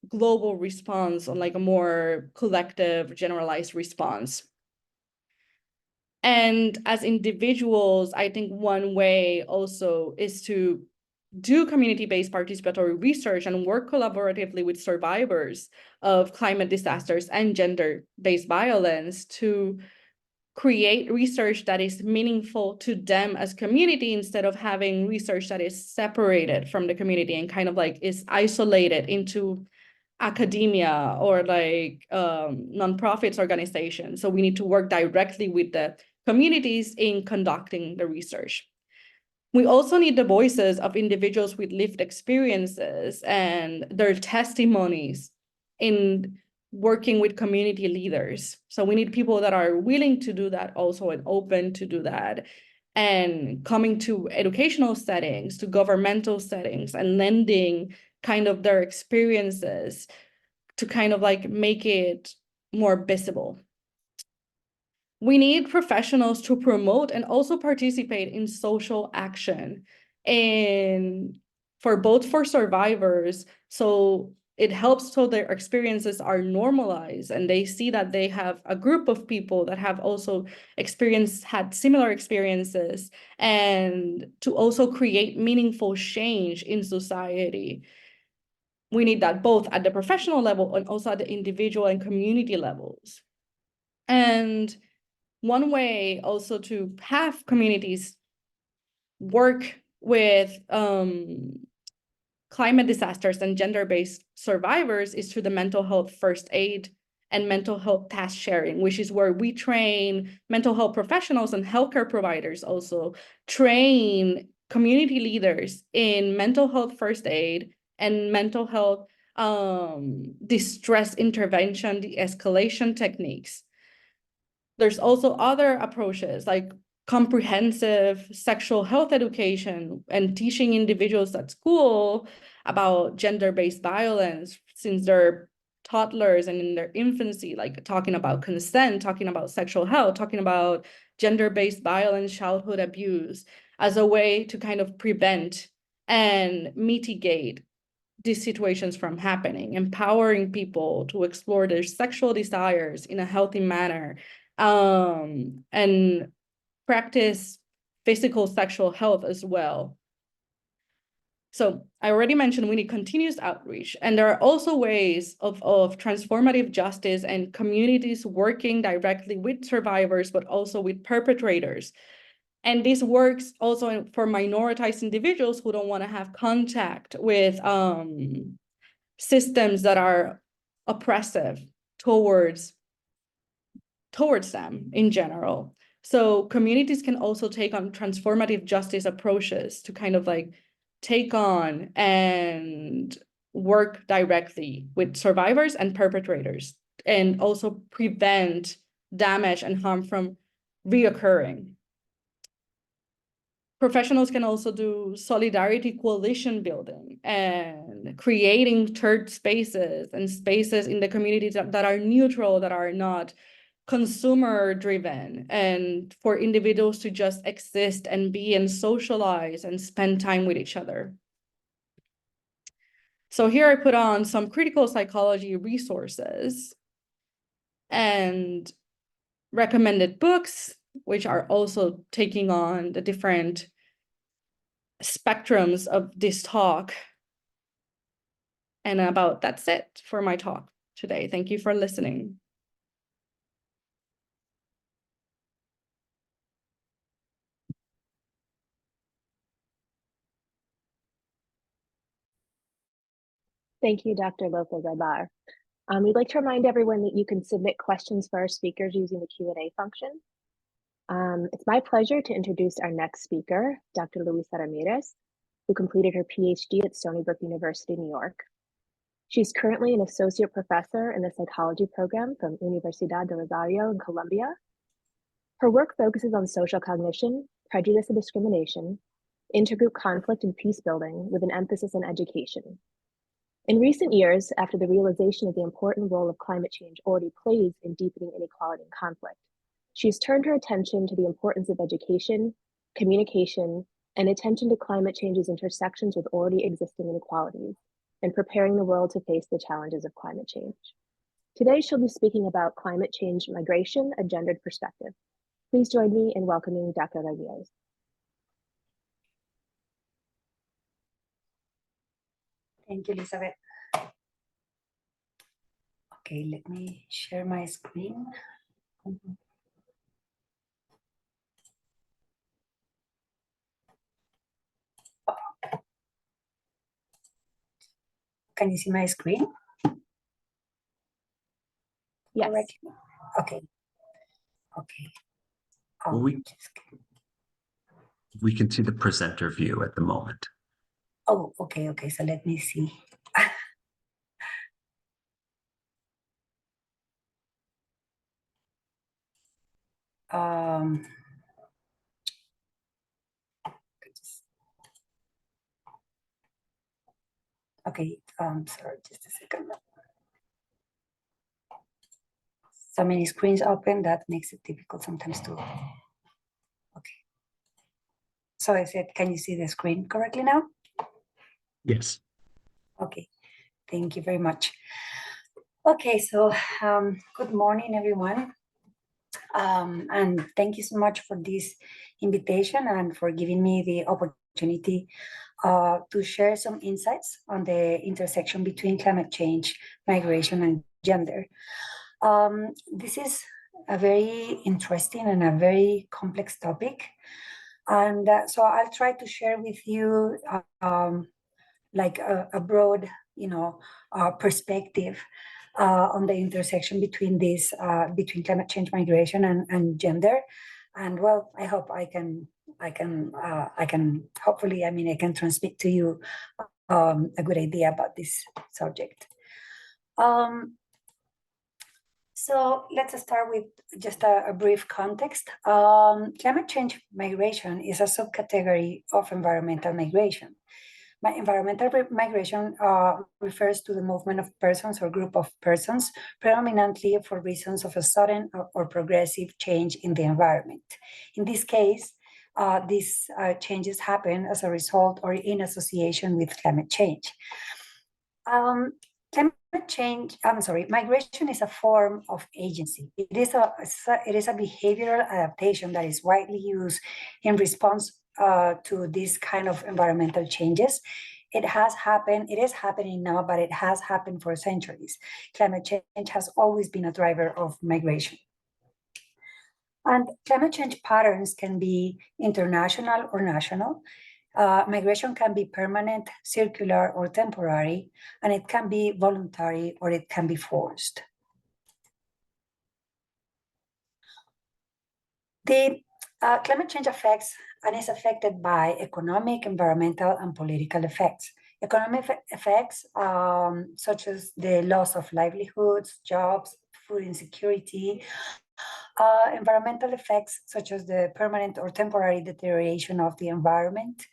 global response, on like a more collective, generalized response. And as individuals, I think one way also is to do community-based participatory research and work collaboratively with survivors of climate disasters and gender-based violence to create research that is meaningful to them as community, instead of having research that is separated from the community and kind of like is isolated into academia or like nonprofits organizations. So we need to work directly with the communities in conducting the research. We also need the voices of individuals with lived experiences and their testimonies in working with community leaders. So we need people that are willing to do that also and open to do that, and coming to educational settings, to governmental settings, and lending kind of their experiences to kind of like make it more visible. We need professionals to promote and also participate in social action, and for survivors, so it helps so their experiences are normalized and they see that they have a group of people that have also had similar experiences, and to also create meaningful change in society. We need that both at the professional level and also at the individual and community levels. And one way also to have communities work with climate disasters and gender-based survivors is through the mental health first aid and mental health task sharing, which is where we train mental health professionals and healthcare providers, also train community leaders in mental health first aid and mental health distress intervention, de-escalation techniques. There's also other approaches like comprehensive sexual health education and teaching individuals at school about gender-based violence since they're toddlers and in their infancy, like talking about consent, talking about sexual health, talking about gender-based violence, childhood abuse as a way to kind of prevent and mitigate these situations from happening, empowering people to explore their sexual desires in a healthy manner, and practice physical sexual health as well. So I already mentioned we need continuous outreach, and there are also ways of transformative justice and communities working directly with survivors, but also with perpetrators. And this works also for minoritized individuals who don't want to have contact with systems that are oppressive towards them in general. So communities can also take on transformative justice approaches to kind of like take on and work directly with survivors and perpetrators, and also prevent damage and harm from reoccurring. Professionals can also do solidarity coalition building and creating third spaces and spaces in the communities that are neutral, that are not consumer driven, and for individuals to just exist and be and socialize and spend time with each other. So here I put on some critical psychology resources and recommended books, which are also taking on the different spectrums of this talk. And that's it for my talk today. Thank you for listening. Thank you, Dr. Lopez Ibar. We'd like to remind everyone that you can submit questions for our speakers using the Q&A function. It's my pleasure to introduce our next speaker, Dr. Luisa Ramirez, who completed her PhD at Stony Brook University, New York. She's currently an associate professor in the psychology program from Universidad de Rosario in Colombia. Her work focuses on social cognition, prejudice and discrimination, intergroup conflict and peace building with an emphasis on education. In recent years, after the realization of the important role of climate change already plays in deepening inequality and conflict, she's turned her attention to the importance of education, communication, and attention to climate change's intersections with already existing inequalities, and preparing the world to face the challenges of climate change. Today, she'll be speaking about climate change migration, a gendered perspective. Please join me in welcoming Dr. Ramirez. Thank you, Elizabeth. Okay, let me share my screen. Can you see my screen? Yes. Correct. Okay. Okay. Oh, We can see the presenter view at the moment. oh, okay, okay. So let me see. Okay, sorry, just a second. So many screens open, that makes it difficult sometimes to. Okay. So I said, can you see the screen correctly now? Yes. Okay, thank you very much. Okay, so good morning, everyone. And thank you so much for this invitation and for giving me the opportunity to share some insights on the intersection between climate change, migration, and gender. This is a very interesting and a very complex topic. And so I'll try to share with you like a broad, perspective on the intersection between this, between climate change, migration, and gender. And well, I hope I can hopefully, I can transmit to you a good idea about this subject. So let's start with just a brief context. Climate change migration is a subcategory of environmental migration. Environmental migration refers to the movement of persons or group of persons, predominantly for reasons of a sudden or progressive change in the environment. In this case, these changes happen as a result or in association with climate change. Migration is a form of agency. It is a behavioral adaptation that is widely used in response to this kind of environmental changes. It is happening now, but it has happened for centuries. Climate change has always been a driver of migration. And climate change patterns can be international or national. Migration can be permanent, circular, or temporary, and it can be voluntary or it can be forced. The climate change affects and is affected by economic, environmental, and political effects. Economic effects, such as the loss of livelihoods, jobs, food insecurity. Environmental effects, such as the permanent or temporary deterioration of the environment,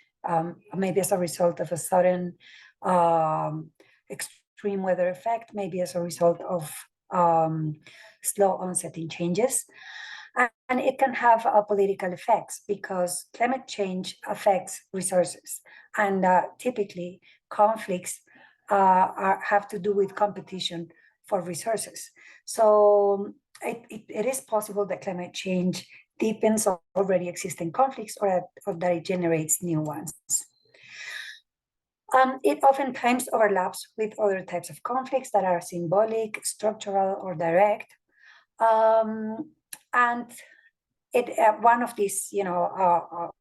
maybe as a result of a sudden extreme weather effect, maybe as a result of slow onsetting changes. And it can have political effects because climate change affects resources. And typically, conflicts have to do with competition for resources. So it is possible that climate change deepens already existing conflicts or that it generates new ones. It oftentimes overlaps with other types of conflicts that are symbolic, structural, or direct. And one of these,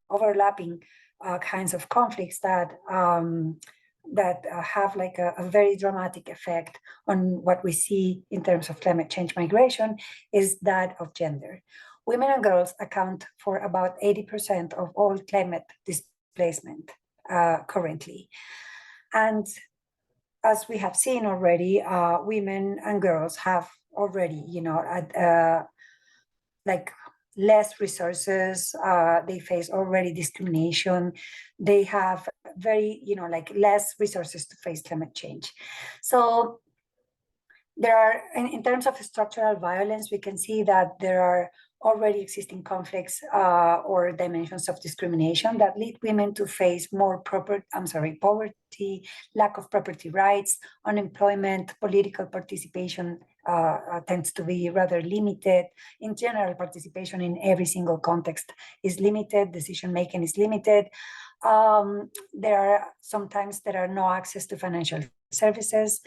overlapping kinds of conflicts that have like a very dramatic effect on what we see in terms of climate change migration is that of gender. Women and girls account for about 80% of all climate displacement currently. And as we have seen already, women and girls have already, like less resources, they face already discrimination, they have very, less resources to face climate change. So there are, in terms of structural violence, we can see that there are already existing conflicts or dimensions of discrimination that lead women to face more poverty, lack of property rights, unemployment, political participation tends to be rather limited. In general, participation in every single context is limited, decision-making is limited. Sometimes there are no access to financial services,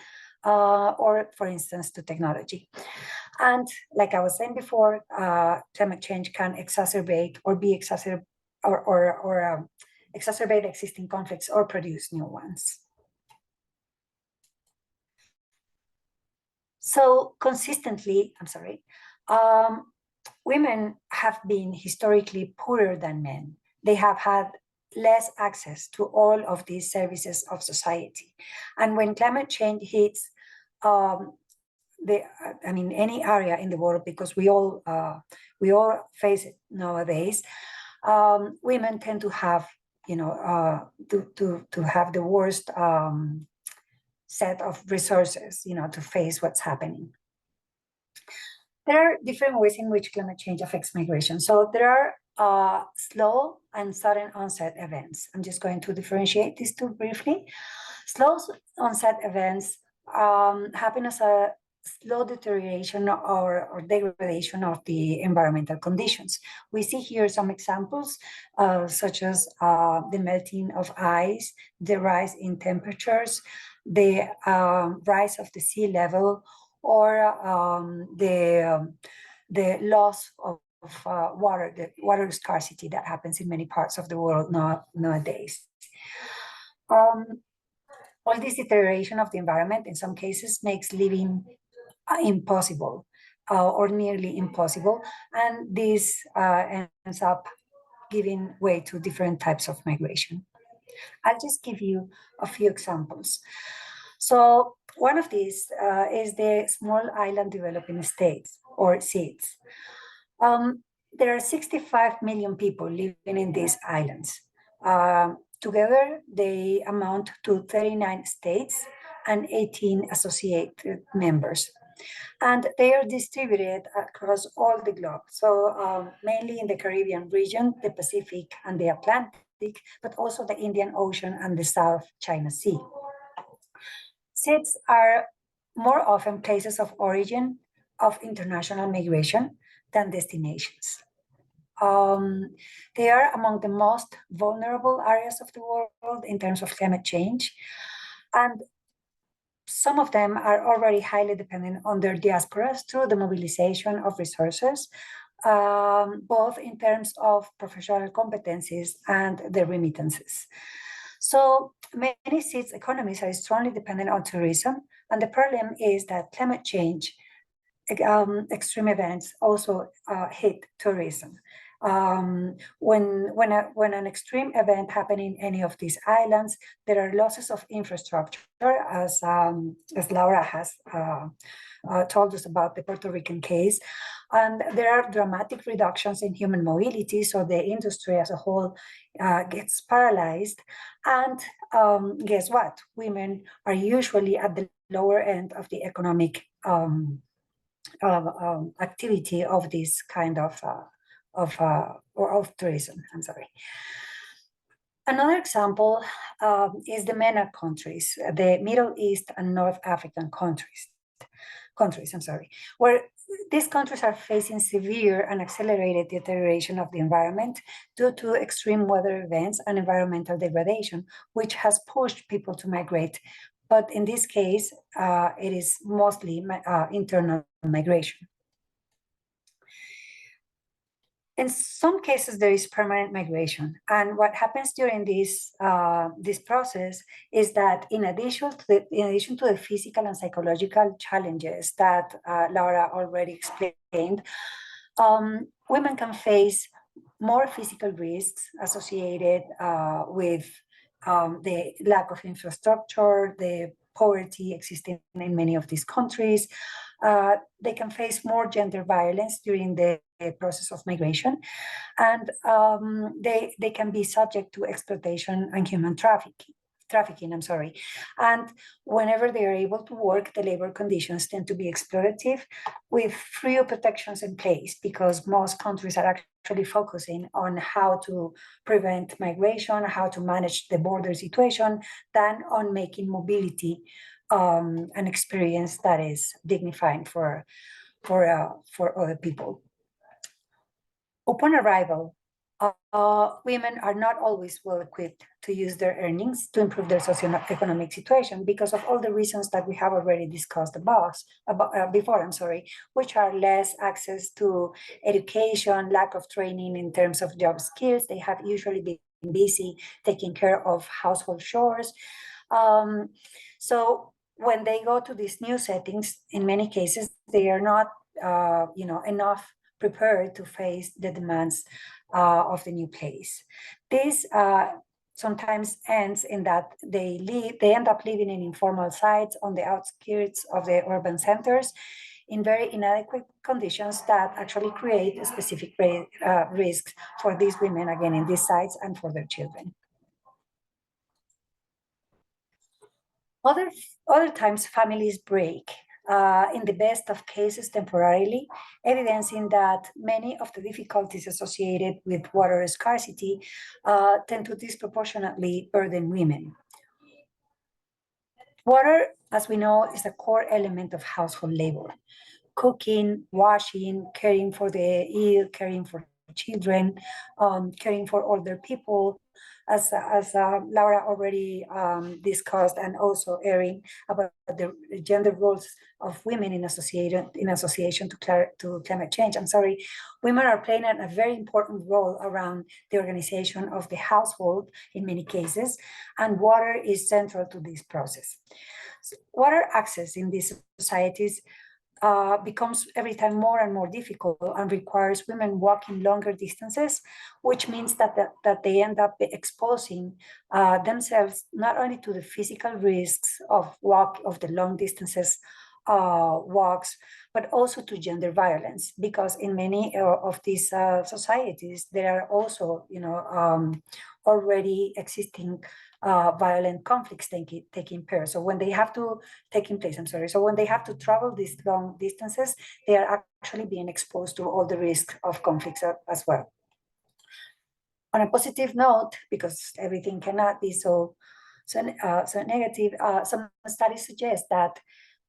or for instance, to technology. And like I was saying before, climate change can exacerbate or exacerbate existing conflicts or produce new ones. So consistently, women have been historically poorer than men. They have had less access to all of these services of society. And when climate change hits any area in the world, because we all face it nowadays, women tend to have, to have the worst set of resources, to face what's happening. There are different ways in which climate change affects migration. So there are slow and sudden onset events. I'm just going to differentiate these two briefly. Slow onset events happen as a slow deterioration or degradation of the environmental conditions. We see here some examples, such as the melting of ice, the rise in temperatures, the rise of the sea level, or the loss of water, the water scarcity that happens in many parts of the world nowadays. All this deterioration of the environment in some cases makes living impossible or nearly impossible, and this ends up giving way to different types of migration. I'll just give you a few examples. So one of these is the small island developing states or SEADs. There are 65 million people living in these islands. Together, they amount to 39 states and 18 associated members. And they are distributed across all the globe. So mainly in the Caribbean region, the Pacific and the Atlantic, but also the Indian Ocean and the South China Sea. SEADs are more often places of origin of international migration than destinations. They are among the most vulnerable areas of the world in terms of climate change. And some of them are already highly dependent on their diasporas through the mobilization of resources, both in terms of professional competencies and the remittances. So many SEADs economies are strongly dependent on tourism, and the problem is that climate change extreme events also hit tourism. When an extreme event happens in any of these islands, there are losses of infrastructure, as Laura has told us about the Puerto Rican case, and there are dramatic reductions in human mobility, so the industry as a whole gets paralyzed. And guess what? Women are usually at the lower end of the economic activity of this kind of tourism. I'm sorry. Another example is the MENA countries, the Middle East and North African countries. Where these countries are facing severe and accelerated deterioration of the environment due to extreme weather events and environmental degradation, which has pushed people to migrate. But in this case, it is mostly internal migration. In some cases, there is permanent migration. And what happens during this process is that in addition to the physical and psychological challenges that Laura already explained, women can face more physical risks associated with the lack of infrastructure, the poverty existing in many of these countries. They can face more gender violence during the process of migration, and they can be subject to exploitation and human trafficking. And whenever they are able to work, the labor conditions tend to be exploitative with fewer protections in place, because most countries are actually focusing on how to prevent migration, how to manage the border situation, than on making mobility an experience that is dignifying for other people. Upon arrival, women are not always well equipped to use their earnings to improve their socioeconomic situation because of all the reasons that we have already discussed before, which are less access to education, lack of training in terms of job skills. They have usually been busy taking care of household chores. So when they go to these new settings, in many cases, they are not enough prepared to face the demands of the new place. This sometimes ends in that they end up living in informal sites on the outskirts of the urban centers in very inadequate conditions that actually create specific risks for these women, again, in these sites and for their children. Other times, families break, in the best of cases temporarily, evidencing that many of the difficulties associated with water scarcity tend to disproportionately burden women. Water, as we know, is a core element of household labor. Cooking, washing, caring for the ill, caring for children, caring for older people, as Laura already discussed, and also airing about the gender roles of women in association to climate change. Women are playing a very important role around the organization of the household in many cases, and water is central to this process. So water access in these societies becomes every time more and more difficult and requires women walking longer distances, which means that they end up exposing themselves not only to the physical risks of the long distances walks, but also to gender violence, because in many of these societies there are also, already existing violent conflicts taking place. So when they have to taking place, I'm sorry. So when they have to travel these long distances, they are actually being exposed to all the risk of conflicts as well. On a positive note, because everything cannot be so negative, some studies suggest that,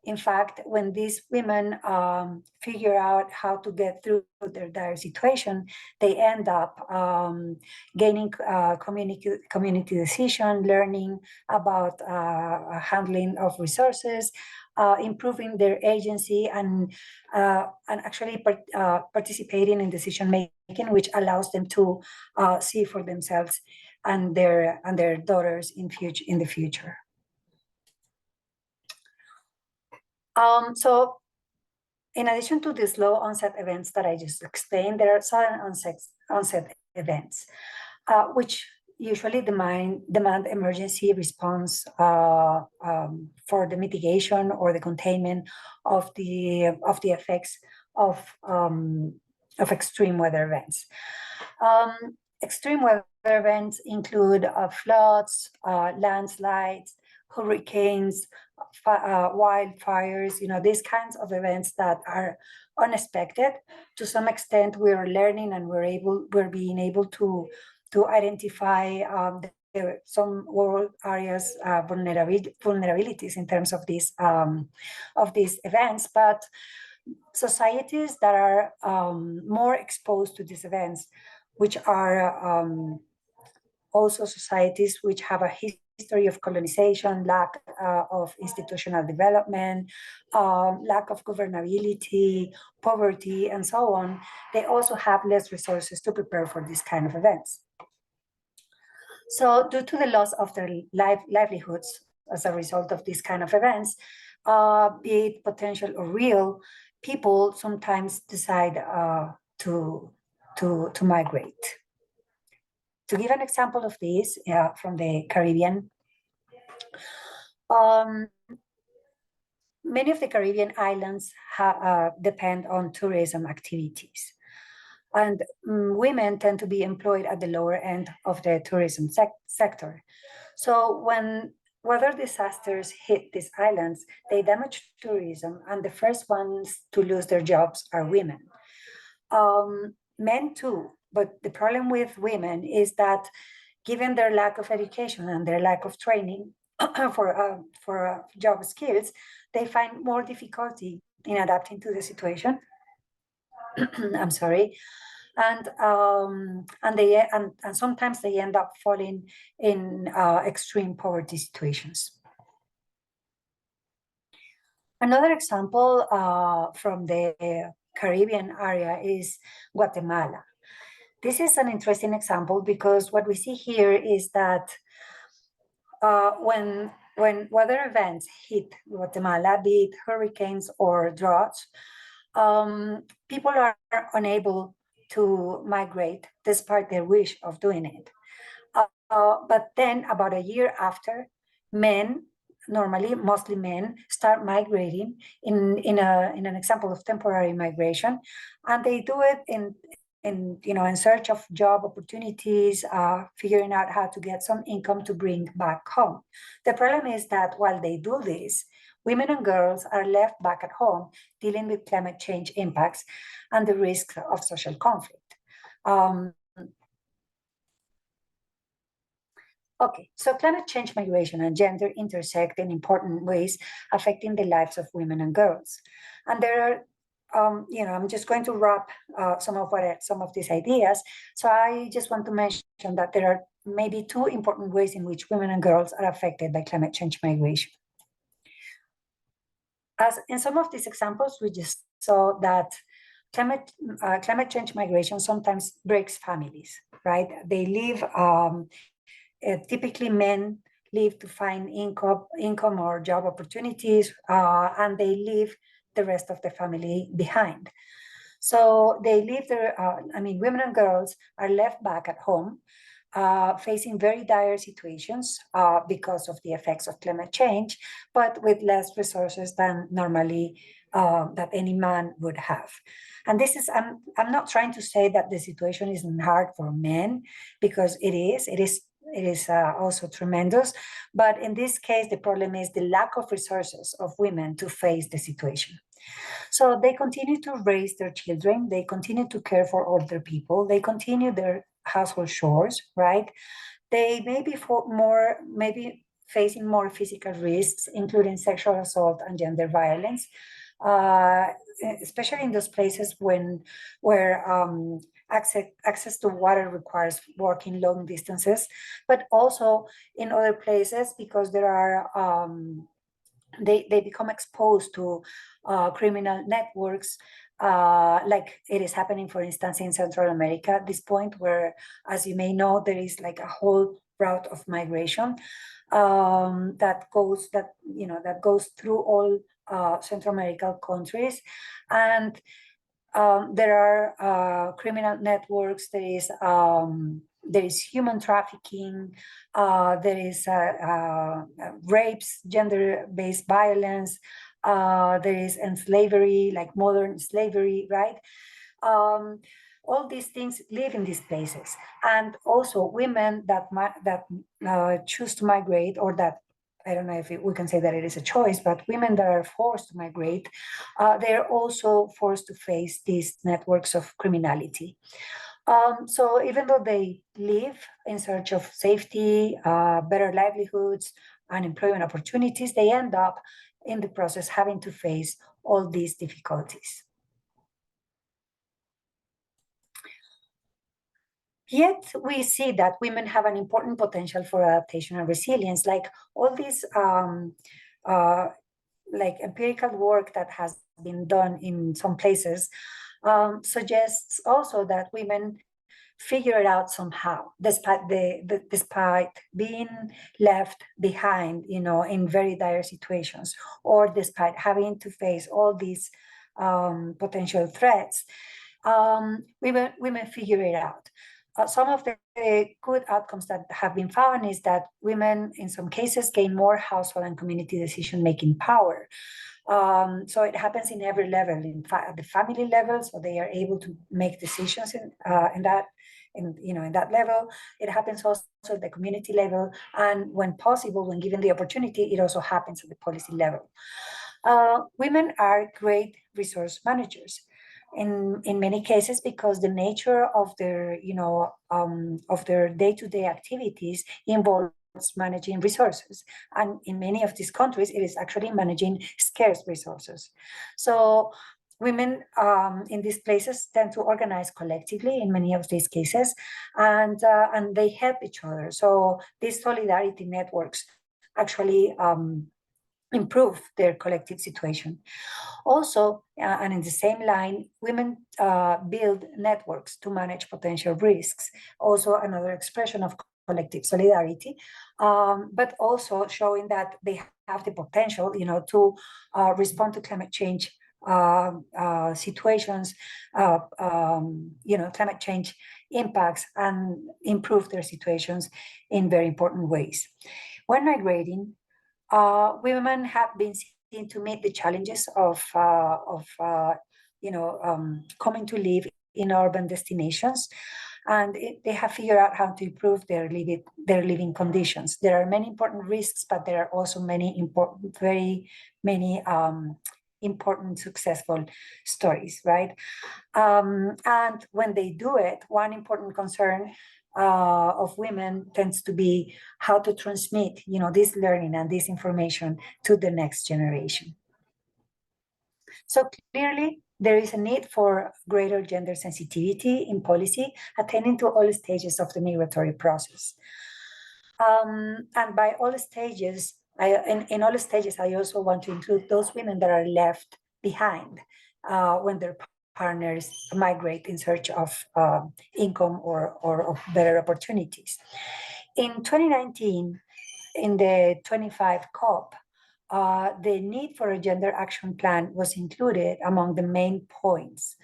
in fact, when these women figure out how to get through their dire situation, they end up gaining community decision, learning about handling of resources, improving their agency, and actually participating in decision making, which allows them to see for themselves and their daughters in the future. So in addition to the slow onset events that I just explained, there are sudden onset events, which usually demand emergency response for the mitigation or the containment of the effects of extreme weather events. Extreme weather events include floods, landslides, hurricanes, wildfires, these kinds of events that are unexpected. To some extent, we are learning and we're being able to identify some world areas vulnerabilities in terms of these events, but societies that are more exposed to these events, which are also societies which have a history of colonization, lack of institutional development, lack of governability, poverty, and so on, they also have less resources to prepare for these kind of events. So due to the loss of their livelihoods as a result of these kind of events, be it potential or real, people sometimes decide to migrate. To give an example of this from the Caribbean, many of the Caribbean islands depend on tourism activities. And women tend to be employed at the lower end of the tourism sector. So when weather disasters hit these islands, they damage tourism, and the first ones to lose their jobs are women. Men too, but the problem with women is that given their lack of education and their lack of training for job skills, they find more difficulty in adapting to the situation. I'm sorry. And sometimes they end up falling in extreme poverty situations. Another example from the Caribbean area is Guatemala. This is an interesting example because what we see here is that when weather events hit Guatemala, be it hurricanes or droughts, people are unable to migrate despite their wish of doing it. But then about a year after, men, normally mostly men, start migrating in an example of temporary migration, and they do it in search of job opportunities, figuring out how to get some income to bring back home. The problem is that while they do this, women and girls are left back at home dealing with climate change impacts and the risk of social conflict. Okay, so climate change, migration, and gender intersect in important ways, affecting the lives of women and girls. And there are I'm just going to wrap some of these ideas. So I just want to mention that there are maybe two important ways in which women and girls are affected by climate change migration. As in some of these examples, we just saw that climate change migration sometimes breaks families, right? They leave, typically men leave to find income or job opportunities, and they leave the rest of the family behind. So they leave their, women and girls are left back at home, facing very dire situations because of the effects of climate change, but with less resources than normally that any man would have. And this is, I'm not trying to say that the situation isn't hard for men, because it is also tremendous. But in this case, the problem is the lack of resources of women to face the situation. So they continue to raise their children, they continue to care for older people, they continue their household chores, right? They may be maybe facing more physical risks, including sexual assault and gender violence, especially in those places where access to water requires working long distances, but also in other places because there are they become exposed to criminal networks, like it is happening, for instance, in Central America at this point, where, as you may know, there is like a whole route of migration that goes through all Central American countries, and there are criminal networks. There is human trafficking, there is rapes, gender-based violence, there is slavery, like modern slavery, right? All these things live in these places. And also women that choose to migrate, or that, I don't know if we can say that it is a choice, but women that are forced to migrate, they're also forced to face these networks of criminality. So even though they live in search of safety, better livelihoods, and employment opportunities, they end up in the process having to face all these difficulties. Yet we see that women have an important potential for adaptation and resilience, like all these like empirical work that has been done in some places suggests also that women figure it out somehow, despite despite being left behind, in very dire situations, or despite having to face all these potential threats. Women figure it out. Some of the good outcomes that have been found is that women, in some cases, gain more household and community decision-making power. So it happens in every level, at the family level, so they are able to make decisions in that level. It happens also at the community level, and when possible, when given the opportunity, it also happens at the policy level. Women are great resource managers in many cases, because the nature of their day-to-day activities involves managing resources, and in many of these countries it is actually managing scarce resources. So women in these places tend to organize collectively in many of these cases, and they help each other. So these solidarity networks actually improve their collective situation. Also, and in the same line, women build networks to manage potential risks, also another expression of collective solidarity, but also showing that they have the potential, to respond to climate change situations, climate change impacts, and improve their situations in very important ways. When migrating, women have been seen to meet the challenges of coming to live in urban destinations, and they have figured out how to improve their living conditions. There are many important risks, but there are also very many important successful stories, right? And when they do it, one important concern of women tends to be how to transmit, this learning and this information to the next generation. So clearly, there is a need for greater gender sensitivity in policy, attending to all stages of the migratory process. And by all stages, in all stages, I also want to include those women that are left behind when their partners migrate in search of income or of better opportunities. In 2019, in the 25 COP, the need for a gender action plan was included among the main points.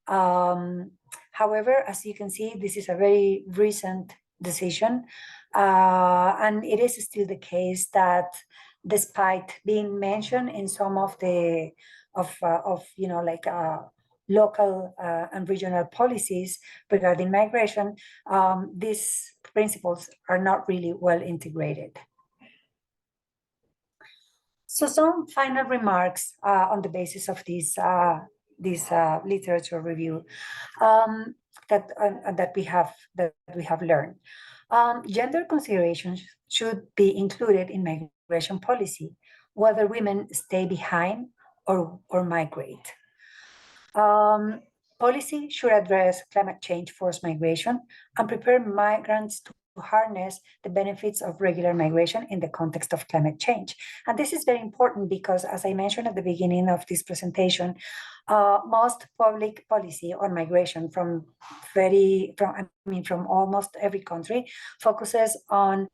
However, as you can see, this is a very recent decision, and it is still the case that despite being mentioned in some of the local and regional policies regarding migration, these principles are not really well integrated. So some final remarks on the basis of this literature review that we have learned. Gender considerations should be included in migration policy, whether women stay behind or migrate. Policy should address climate change, forced migration, and prepare migrants to harness the benefits of regular migration in the context of climate change. And this is very important because, as I mentioned at the beginning of this presentation, most public policy on migration from almost every country focuses on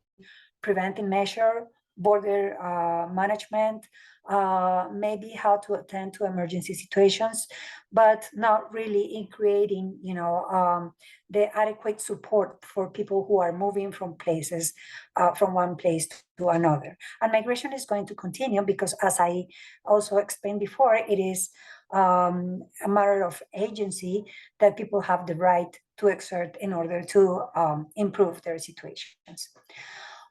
preventing measure, border management, maybe how to attend to emergency situations, but not really in creating, the adequate support for people who are moving from one place to another. And migration is going to continue because, as I also explained before, it is a matter of agency that people have the right to exert in order to improve their situations.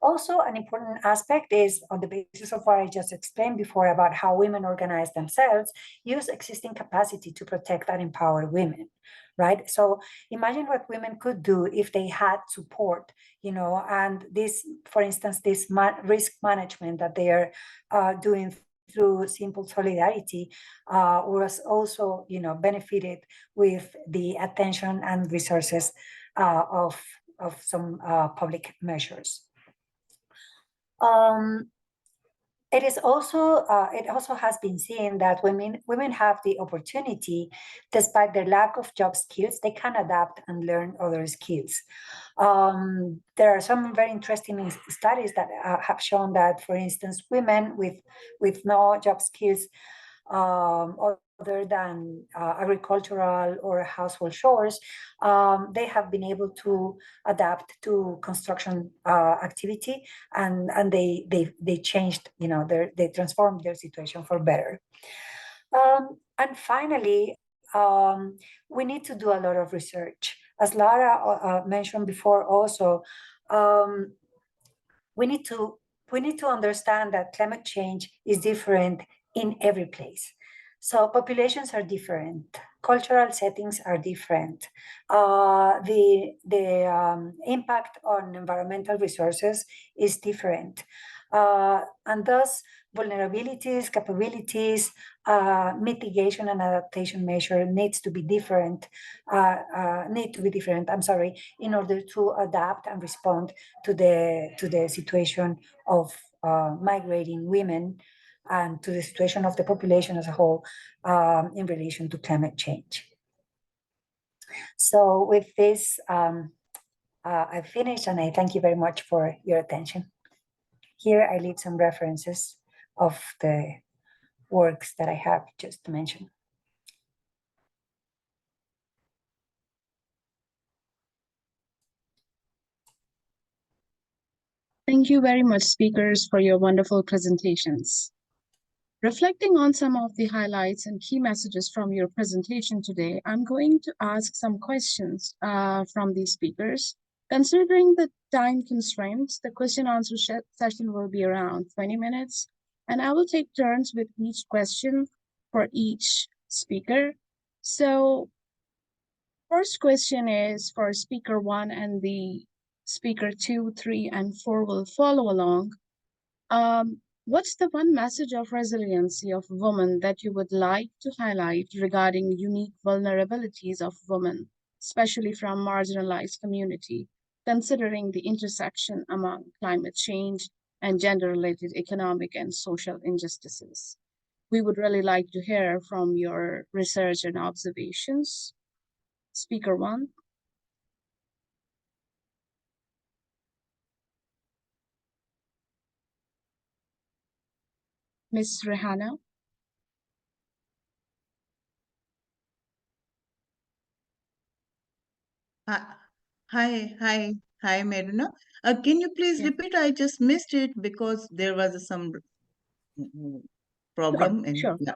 Also, an important aspect is, on the basis of what I just explained before about how women organize themselves, use existing capacity to protect and empower women, right? So imagine what women could do if they had support, and this, for instance, this risk management that they are doing through simple solidarity was also, benefited with the attention and resources of some public measures. It also has been seen that women have the opportunity, despite their lack of job skills, they can adapt and learn other skills. There are some very interesting studies that have shown that, for instance, women with no job skills other than agricultural or household chores, they have been able to adapt to construction activity, and they changed, they transformed their situation for better. And finally, we need to do a lot of research. As Lara mentioned before, also, we need to understand that climate change is different in every place. So populations are different, cultural settings are different. The impact on environmental resources is different, and thus vulnerabilities, capabilities, mitigation and adaptation measure needs to be different. In order to adapt and respond to the situation of migrating women and to the situation of the population as a whole in relation to climate change. So with this, I finished, and I thank you very much for your attention. Here I leave some references of the works that I have just mentioned. Thank you very much, speakers, for your wonderful presentations. Reflecting on some of the highlights and key messages from your presentation today, I'm going to ask some questions from these speakers. Considering the time constraints, the question answer session will be around 20 minutes, and I will take turns with each question for each speaker. So first question is for speaker 1, and the speaker 2, 3, and 4 will follow along. What's the one message of resiliency of women that you would like to highlight regarding unique vulnerabilities of women, especially from marginalized community, considering the intersection among climate change and gender-related economic and social injustices? We would really like to hear from your research and observations. Speaker 1. Ms. Rehana. Hi, Marina. Can you please Yeah. repeat? I just missed it because there was some problem. Sure. Yeah.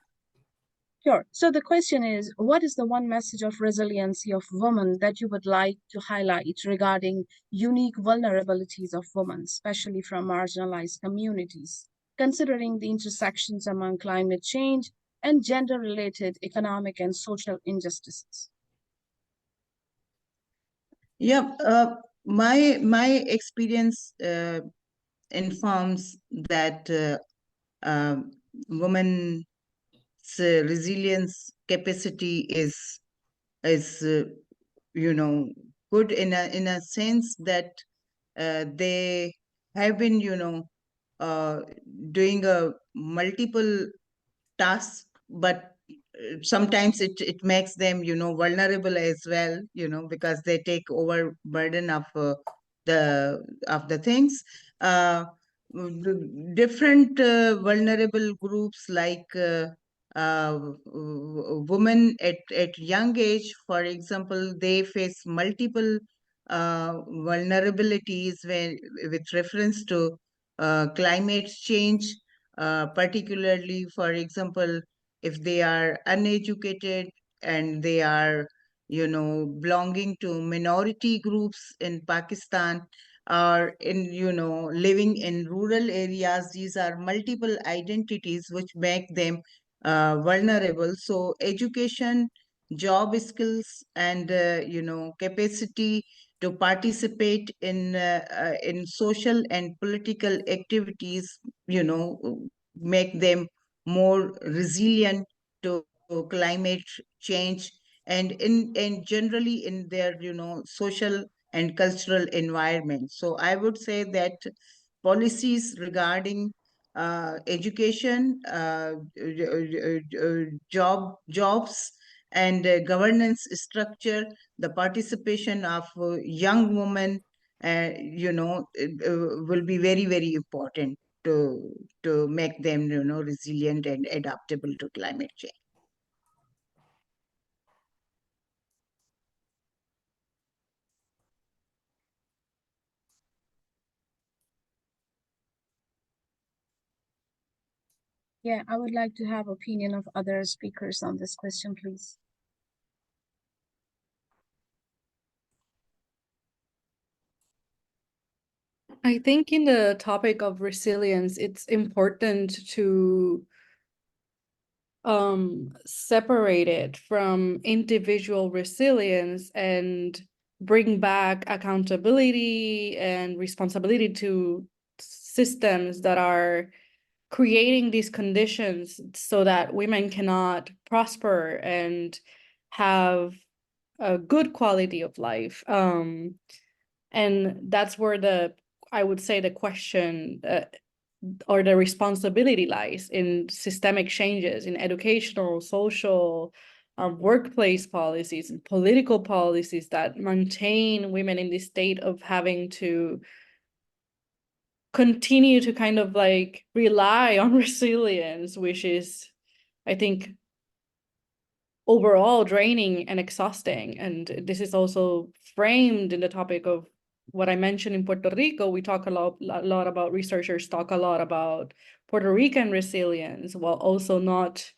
Sure. So the question is, what is the one message of resiliency of women that you would like to highlight regarding unique vulnerabilities of women, especially from marginalized communities, considering the intersections among climate change and gender-related economic and social injustices? Yeah. My experience informs that women's resilience capacity is good in a sense that they have been doing a multiple tasks, but sometimes it makes them vulnerable as well, because they take over burden of the things. Different vulnerable groups like women at young age, for example, they face multiple vulnerabilities with reference to climate change, particularly, for example, if they are uneducated and they are, belonging to minority groups in Pakistan, or living in rural areas. These are multiple identities which make them vulnerable. So education, job skills, and capacity to participate in social and political activities, make them more resilient to climate change, and generally in their social and cultural environment. So I would say that policies regarding education, jobs, and governance structure, the participation of young women, will be very, very important to make them, resilient and adaptable to climate change. Yeah, I would like to have opinion of other speakers on this question, please. I think in the topic of resilience, it's important to separate it from individual resilience and bring back accountability and responsibility to systems that are creating these conditions so that women cannot prosper and have a good quality of life. And that's where I would say the question or the responsibility lies in systemic changes in educational, social, workplace policies and political policies that maintain women in this state of having to continue to kind of like rely on resilience, which is, I think, overall draining and exhausting. And this is also framed in the topic of what I mentioned in Puerto Rico. We talk a lot about, researchers talk a lot about Puerto Rican resilience, while also not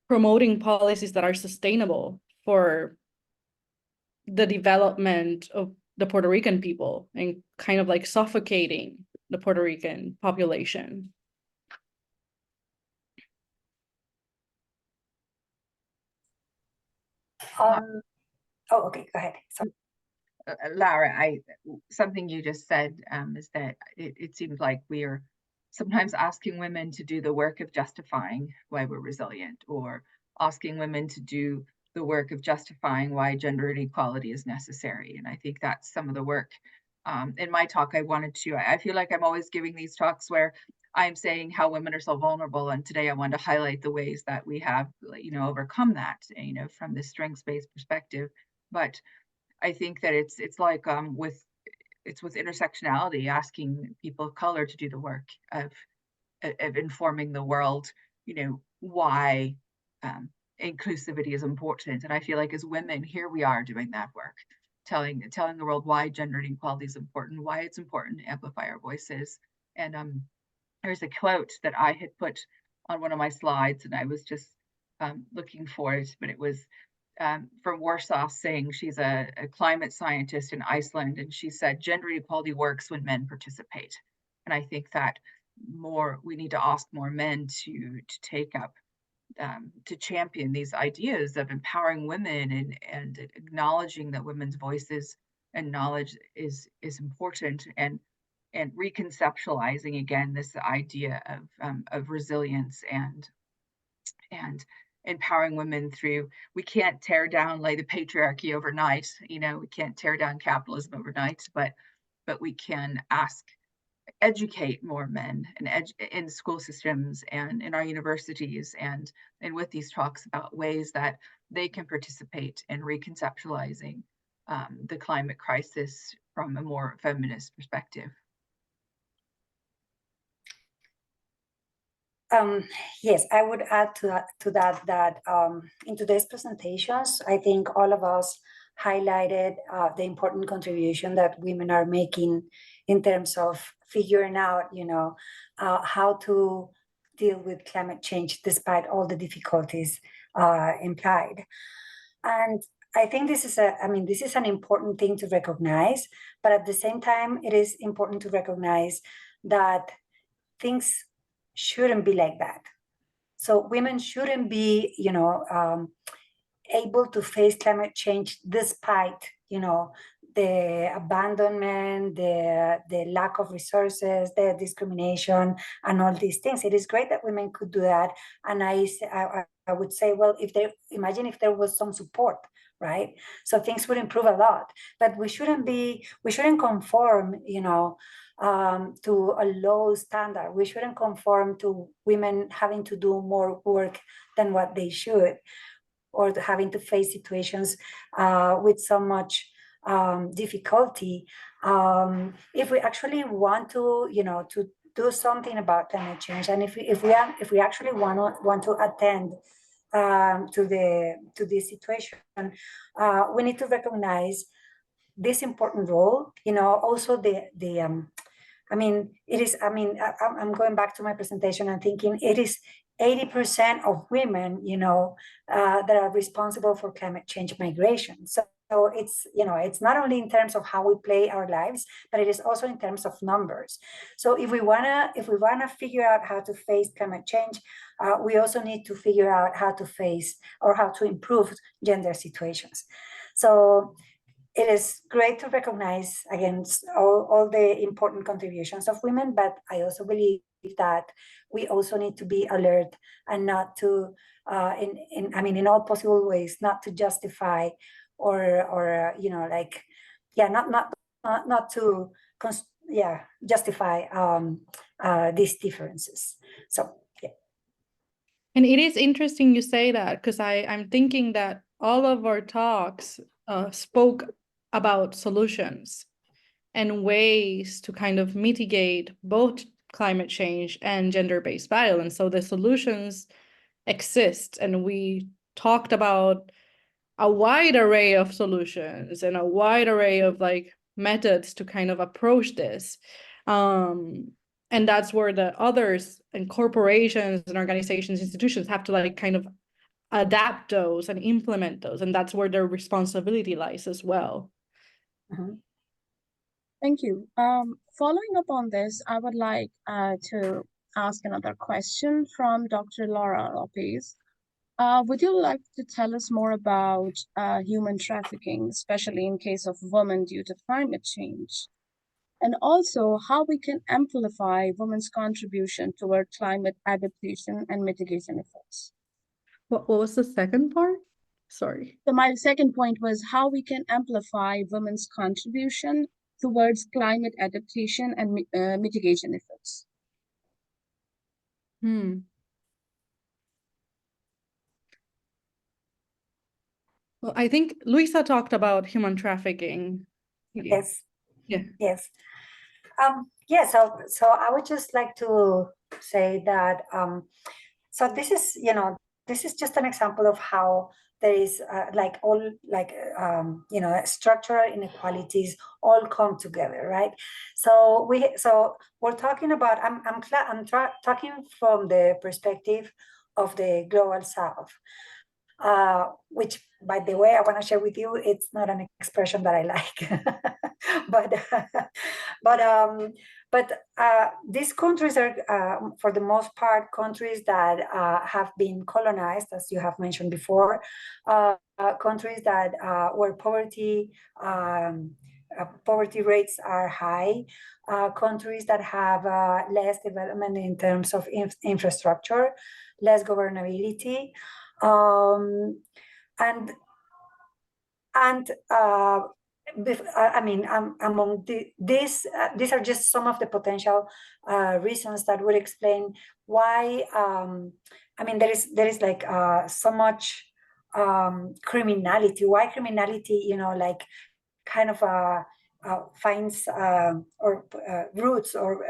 promoting policies that are sustainable for the development of the Puerto Rican people and kind of like suffocating the Puerto Rican population. Oh, okay, go ahead. Sorry. Lara, something you just said is that it seems like we are sometimes asking women to do the work of justifying why we're resilient, or asking women to do the work of justifying why gender inequality is necessary. And I think that's some of the work. In my talk, I feel like I'm always giving these talks where I'm saying how women are so vulnerable. And today I wanted to highlight the ways that we have, overcome that, from this strengths-based perspective. But I think that it's like with it's with intersectionality, asking people of color to do the work of informing the world, why inclusivity is important. And I feel like as women, here we are doing that work, telling the world why gender inequality is important, why it's important to amplify our voices. And there's a quote that I had put on one of my slides, and I was just looking for it, but it was from Warsaw Singh. She's a climate scientist in Iceland, and she said, gender equality works when men participate. And I think that we need to ask more men to take up, to champion these ideas of empowering women and acknowledging that women's voices and knowledge is important, and reconceptualizing again this idea of resilience and empowering women through, we can't tear down the patriarchy overnight, we can't tear down capitalism overnight, but we can educate more men in school systems and in our universities and with these talks about ways that they can participate in reconceptualizing the climate crisis from a more feminist perspective. Yes, I would add to that in today's presentations, I think all of us highlighted the important contribution that women are making in terms of figuring out, how to deal with climate change despite all the difficulties implied. And I think this is an important thing to recognize, but at the same time, it is important to recognize that things shouldn't be like that. So women shouldn't be, able to face climate change despite, the abandonment, the lack of resources, the discrimination, and all these things. It is great that women could do that. And I would say, well, imagine if there was some support, right? So things would improve a lot. But we shouldn't conform, to a low standard. We shouldn't conform to women having to do more work than what they should, or having to face situations with so much difficulty. If we actually want to, to do something about climate change, and if we actually want to attend to this situation, we need to recognize this important role. Also I'm going back to my presentation and thinking it is 80% of women, that are responsible for climate change migration. So it's not only in terms of how we play our lives, but it is also in terms of numbers. So if we wanna figure out how to face climate change, we also need to figure out how to face or how to improve gender situations. So it is great to recognize, again, all the important contributions of women, but I also believe that we also need to be alert and not to, in all possible ways, not to justify or not to justify these differences. So yeah. And it is interesting you say that, because I'm thinking that all of our talks spoke about solutions and ways to kind of mitigate both climate change and gender-based violence. So the solutions exist, and we talked about a wide array of solutions and a wide array of methods to kind of approach this. And that's where the others and corporations and organizations, institutions have to kind of adapt those and implement those. And that's where their responsibility lies as well. Mm-hmm. Thank you. Following up on this, I would like to ask another question from Dr. Laura Lopez. Would you like to tell us more about human trafficking, especially in case of women due to climate change? And also how we can amplify women's contribution toward climate adaptation and mitigation efforts? What was the second part? Sorry. So my second point was how we can amplify women's contribution towards climate adaptation and mitigation efforts. Well, I think Luisa talked about human trafficking. Yes. Yeah. Yes. Yeah, so I would just like to say that so this is, this is just an example of how there is structural inequalities all come together, right? So we're talking about, talking from the perspective of the global South, which, by the way, I want to share with you, it's not an expression that I like, but these countries are, for the most part, countries that have been colonized, as you have mentioned before, countries that where poverty rates are high, countries that have less development in terms of infrastructure, less governability, and among these are just some of the potential reasons that would explain why. There is like so much criminality. Why criminality? Kind of finds roots, or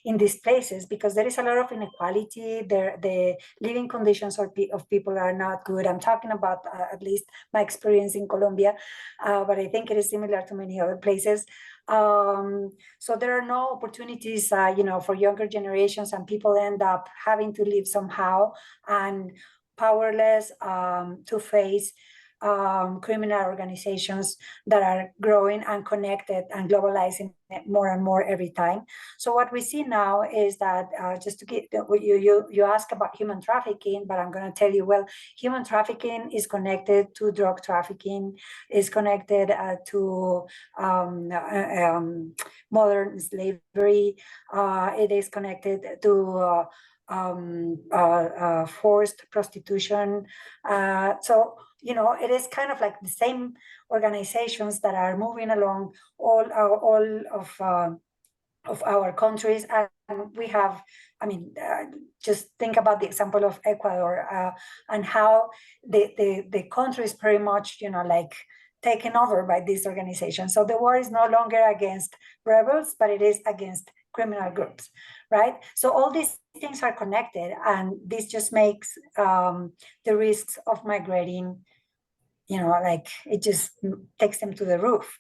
in these places, because there is a lot of inequality there. The living conditions of people are not good. I'm talking about at least my experience in Colombia, but I think it is similar to many other places. So there are no opportunities for younger generations, and people end up having to live somehow and powerless to face criminal organizations that are growing and connected and globalizing more and more every time. So what we see now is that, just to get you ask about human trafficking, but I'm going to tell you, well, human trafficking is connected to drug trafficking, is connected to modern slavery. It is connected to forced prostitution. So it is kind of like the same organizations that are moving along all of our countries. And we have, just think about the example of Ecuador, and how the country is pretty much, taken over by this organization. So the war is no longer against rebels, but it is against criminal groups, right? So all these things are connected, and this just makes the risks of migrating, it just takes them to the roof.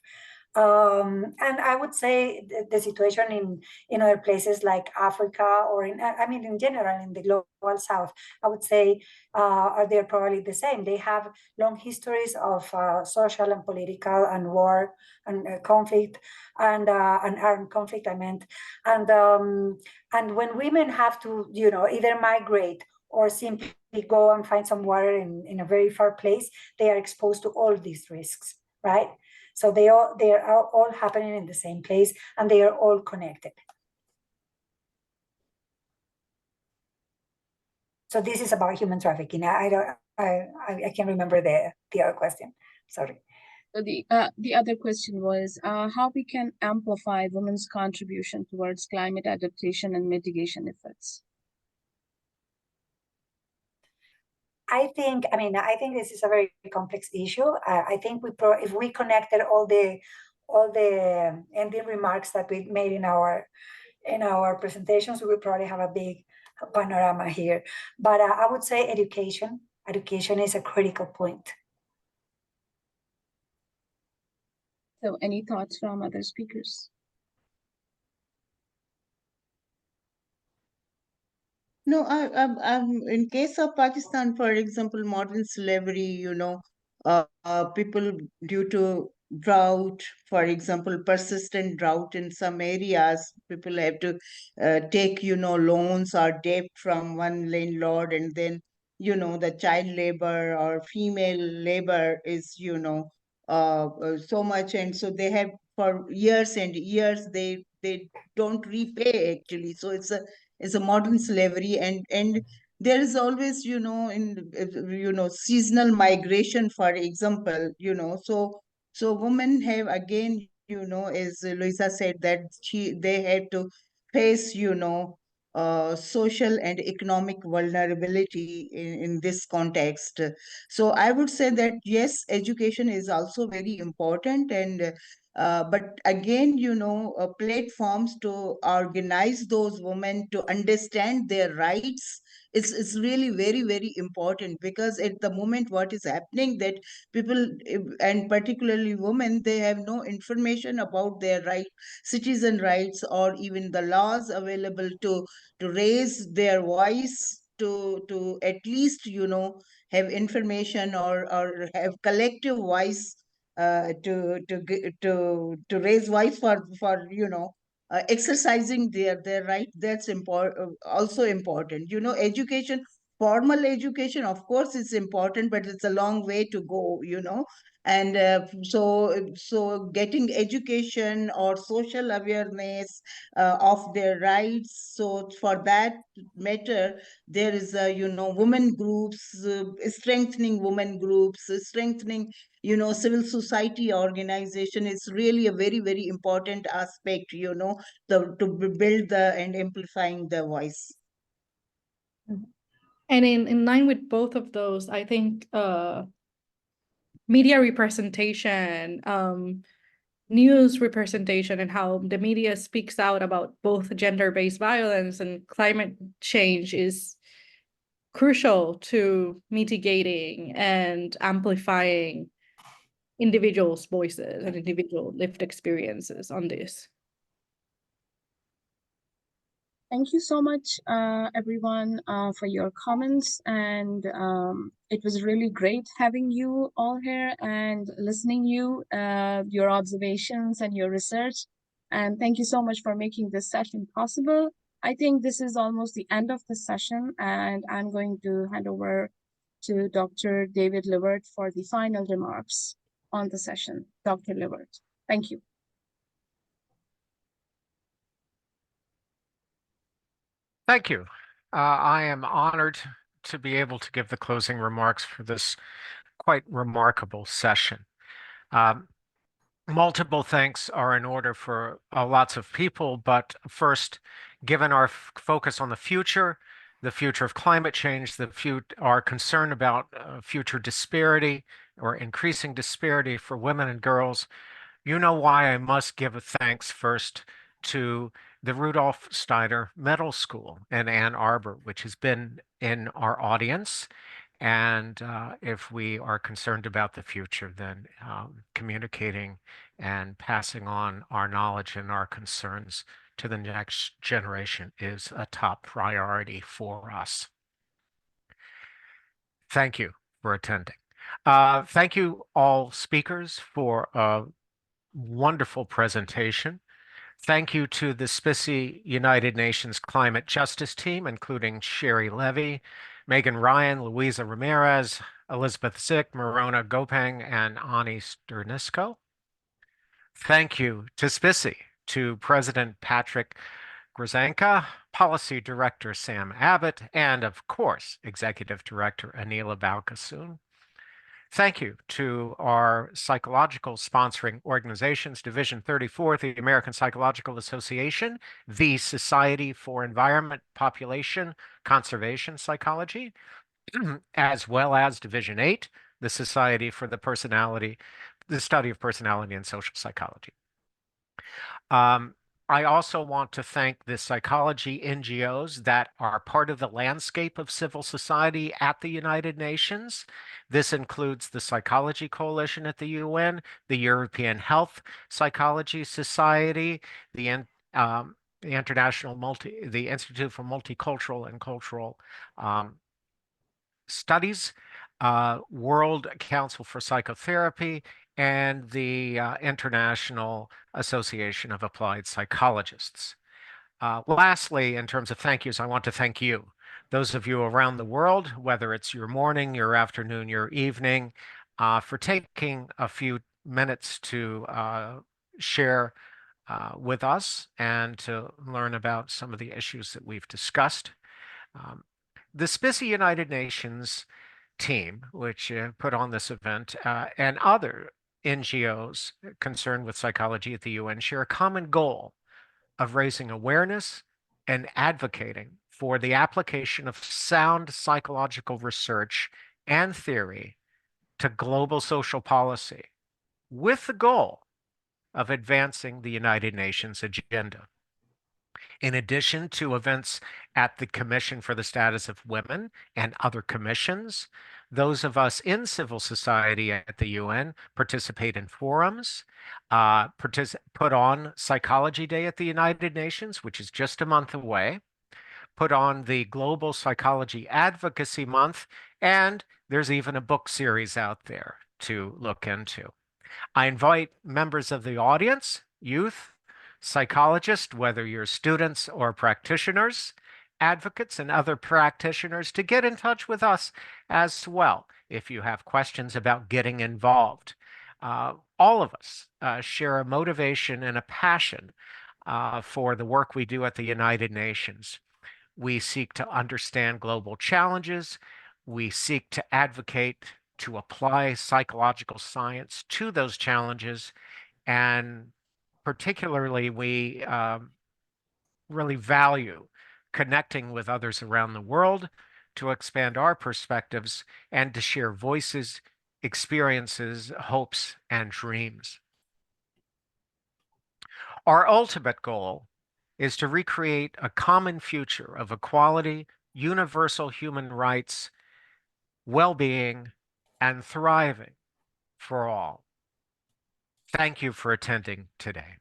And I would say the situation in other places like Africa, or in general in the global South, I would say they're probably the same. They have long histories of social and political and war and conflict and armed conflict, I meant. And when women have to, either migrate or simply go and find some water in a very far place, they are exposed to all these risks, right? So they are all happening in the same place, and they are all connected. So this is about human trafficking. I can't remember the other question. Sorry. So the other question was how we can amplify women's contribution towards climate adaptation and mitigation efforts. I think this is a very complex issue. I think if we connected all the ending remarks that we made in our presentations, we would probably have a big panorama here. But I would say education is a critical point. So any thoughts from other speakers? No, in case of Pakistan, for example, modern slavery, people due to drought, for example, persistent drought in some areas, people have to take, loans or debt from one landlord, and then, the child labor or female labor is, so much. And so they have, for years and years, they don't repay actually. So it's a modern slavery, and there is always, seasonal migration, for example, so women have, again, as Luisa said, that they have to face, social and economic vulnerability in this context. So I would say that yes, education is also very important, and but again, platforms to organize those women to understand their rights is really very, very important, because at the moment what is happening that people, and particularly women, they have no information about their citizen rights, or even the laws available to raise their voice, to at least have information, or have collective voice, to raise voice for exercising their right. That's important, also important. Education, formal education, of course, is important, but it's a long way to go. And so getting education or social awareness of their rights. So for that matter, there is women groups, strengthening women groups, strengthening civil society organization is really a very, very important aspect, to build the and amplifying the voice. And in line with both of those, I think media representation, news representation, and how the media speaks out about both gender-based violence and climate change is crucial to mitigating and amplifying individuals' voices and individual lived experiences on this. Thank you so much, everyone, for your comments. And it was really great having you all here and listening your observations and your research. And thank you so much for making this session possible. I think this is almost the end of the session, and I'm going to hand over to Dr. David Levert for the final remarks on the session. Dr. Levert, thank you. Thank you. I am honored to be able to give the closing remarks for this quite remarkable session. Multiple thanks are in order for lots of people, but first, given our focus on the future of climate change, our concern about future disparity or increasing disparity for women and girls, you know why I must give a thanks first to the Rudolf Steiner Middle School in Ann Arbor, which has been in our audience. And if we are concerned about the future, then communicating and passing on our knowledge and our concerns to the next generation is a top priority for us. Thank you for attending. Thank you all speakers for a wonderful presentation. Thank you to the SPSSI United Nations Climate Justice Team, including Sherry Levy, Megan Ryan, Luisa Ramirez, Elizabeth Zick, Morona Gopang, and Ani Sternisko. Thank you to SPSSI, to President Patrick Grzanka, Policy Director Sam Abbott, and of course, Executive Director Anila Balkasoon. Thank you to our psychological sponsoring organizations, Division 34, the American Psychological Association, the Society for Environment, Population, Conservation Psychology, as well as Division 8, the Society for the Study of Personality and Social Psychology. I also want to thank the psychology NGOs that are part of the landscape of civil society at the United Nations. This includes the Psychology Coalition at the UN, the European Health Psychology Society, the Institute for Multicultural and Cultural Studies, World Council for Psychotherapy, and the International Association of Applied Psychologists. Lastly, in terms of thank yous, I want to thank you, those of you around the world, whether it's your morning, your afternoon, your evening, for taking a few minutes to share with us and to learn about some of the issues that we've discussed. The SPSSI United Nations team, which put on this event, and other NGOs concerned with psychology at the UN share a common goal of raising awareness and advocating for the application of sound psychological research and theory to global social policy with the goal of advancing the United Nations agenda. In addition to events at the Commission for the Status of Women and other commissions, those of us in civil society at the UN participate in forums, put on Psychology Day at the United Nations, which is just a month away, put on the Global Psychology Advocacy Month, and there's even a book series out there to look into. I invite members of the audience, youth, psychologists, whether you're students or practitioners, advocates, and other practitioners, to get in touch with us as well if you have questions about getting involved. All of us share a motivation and a passion for the work we do at the United Nations. We seek to understand global challenges. We seek to advocate to apply psychological science to those challenges. And particularly, we really value connecting with others around the world to expand our perspectives and to share voices, experiences, hopes, and dreams. Our ultimate goal is to recreate a common future of equality, universal human rights, well-being, and thriving for all. Thank you for attending today.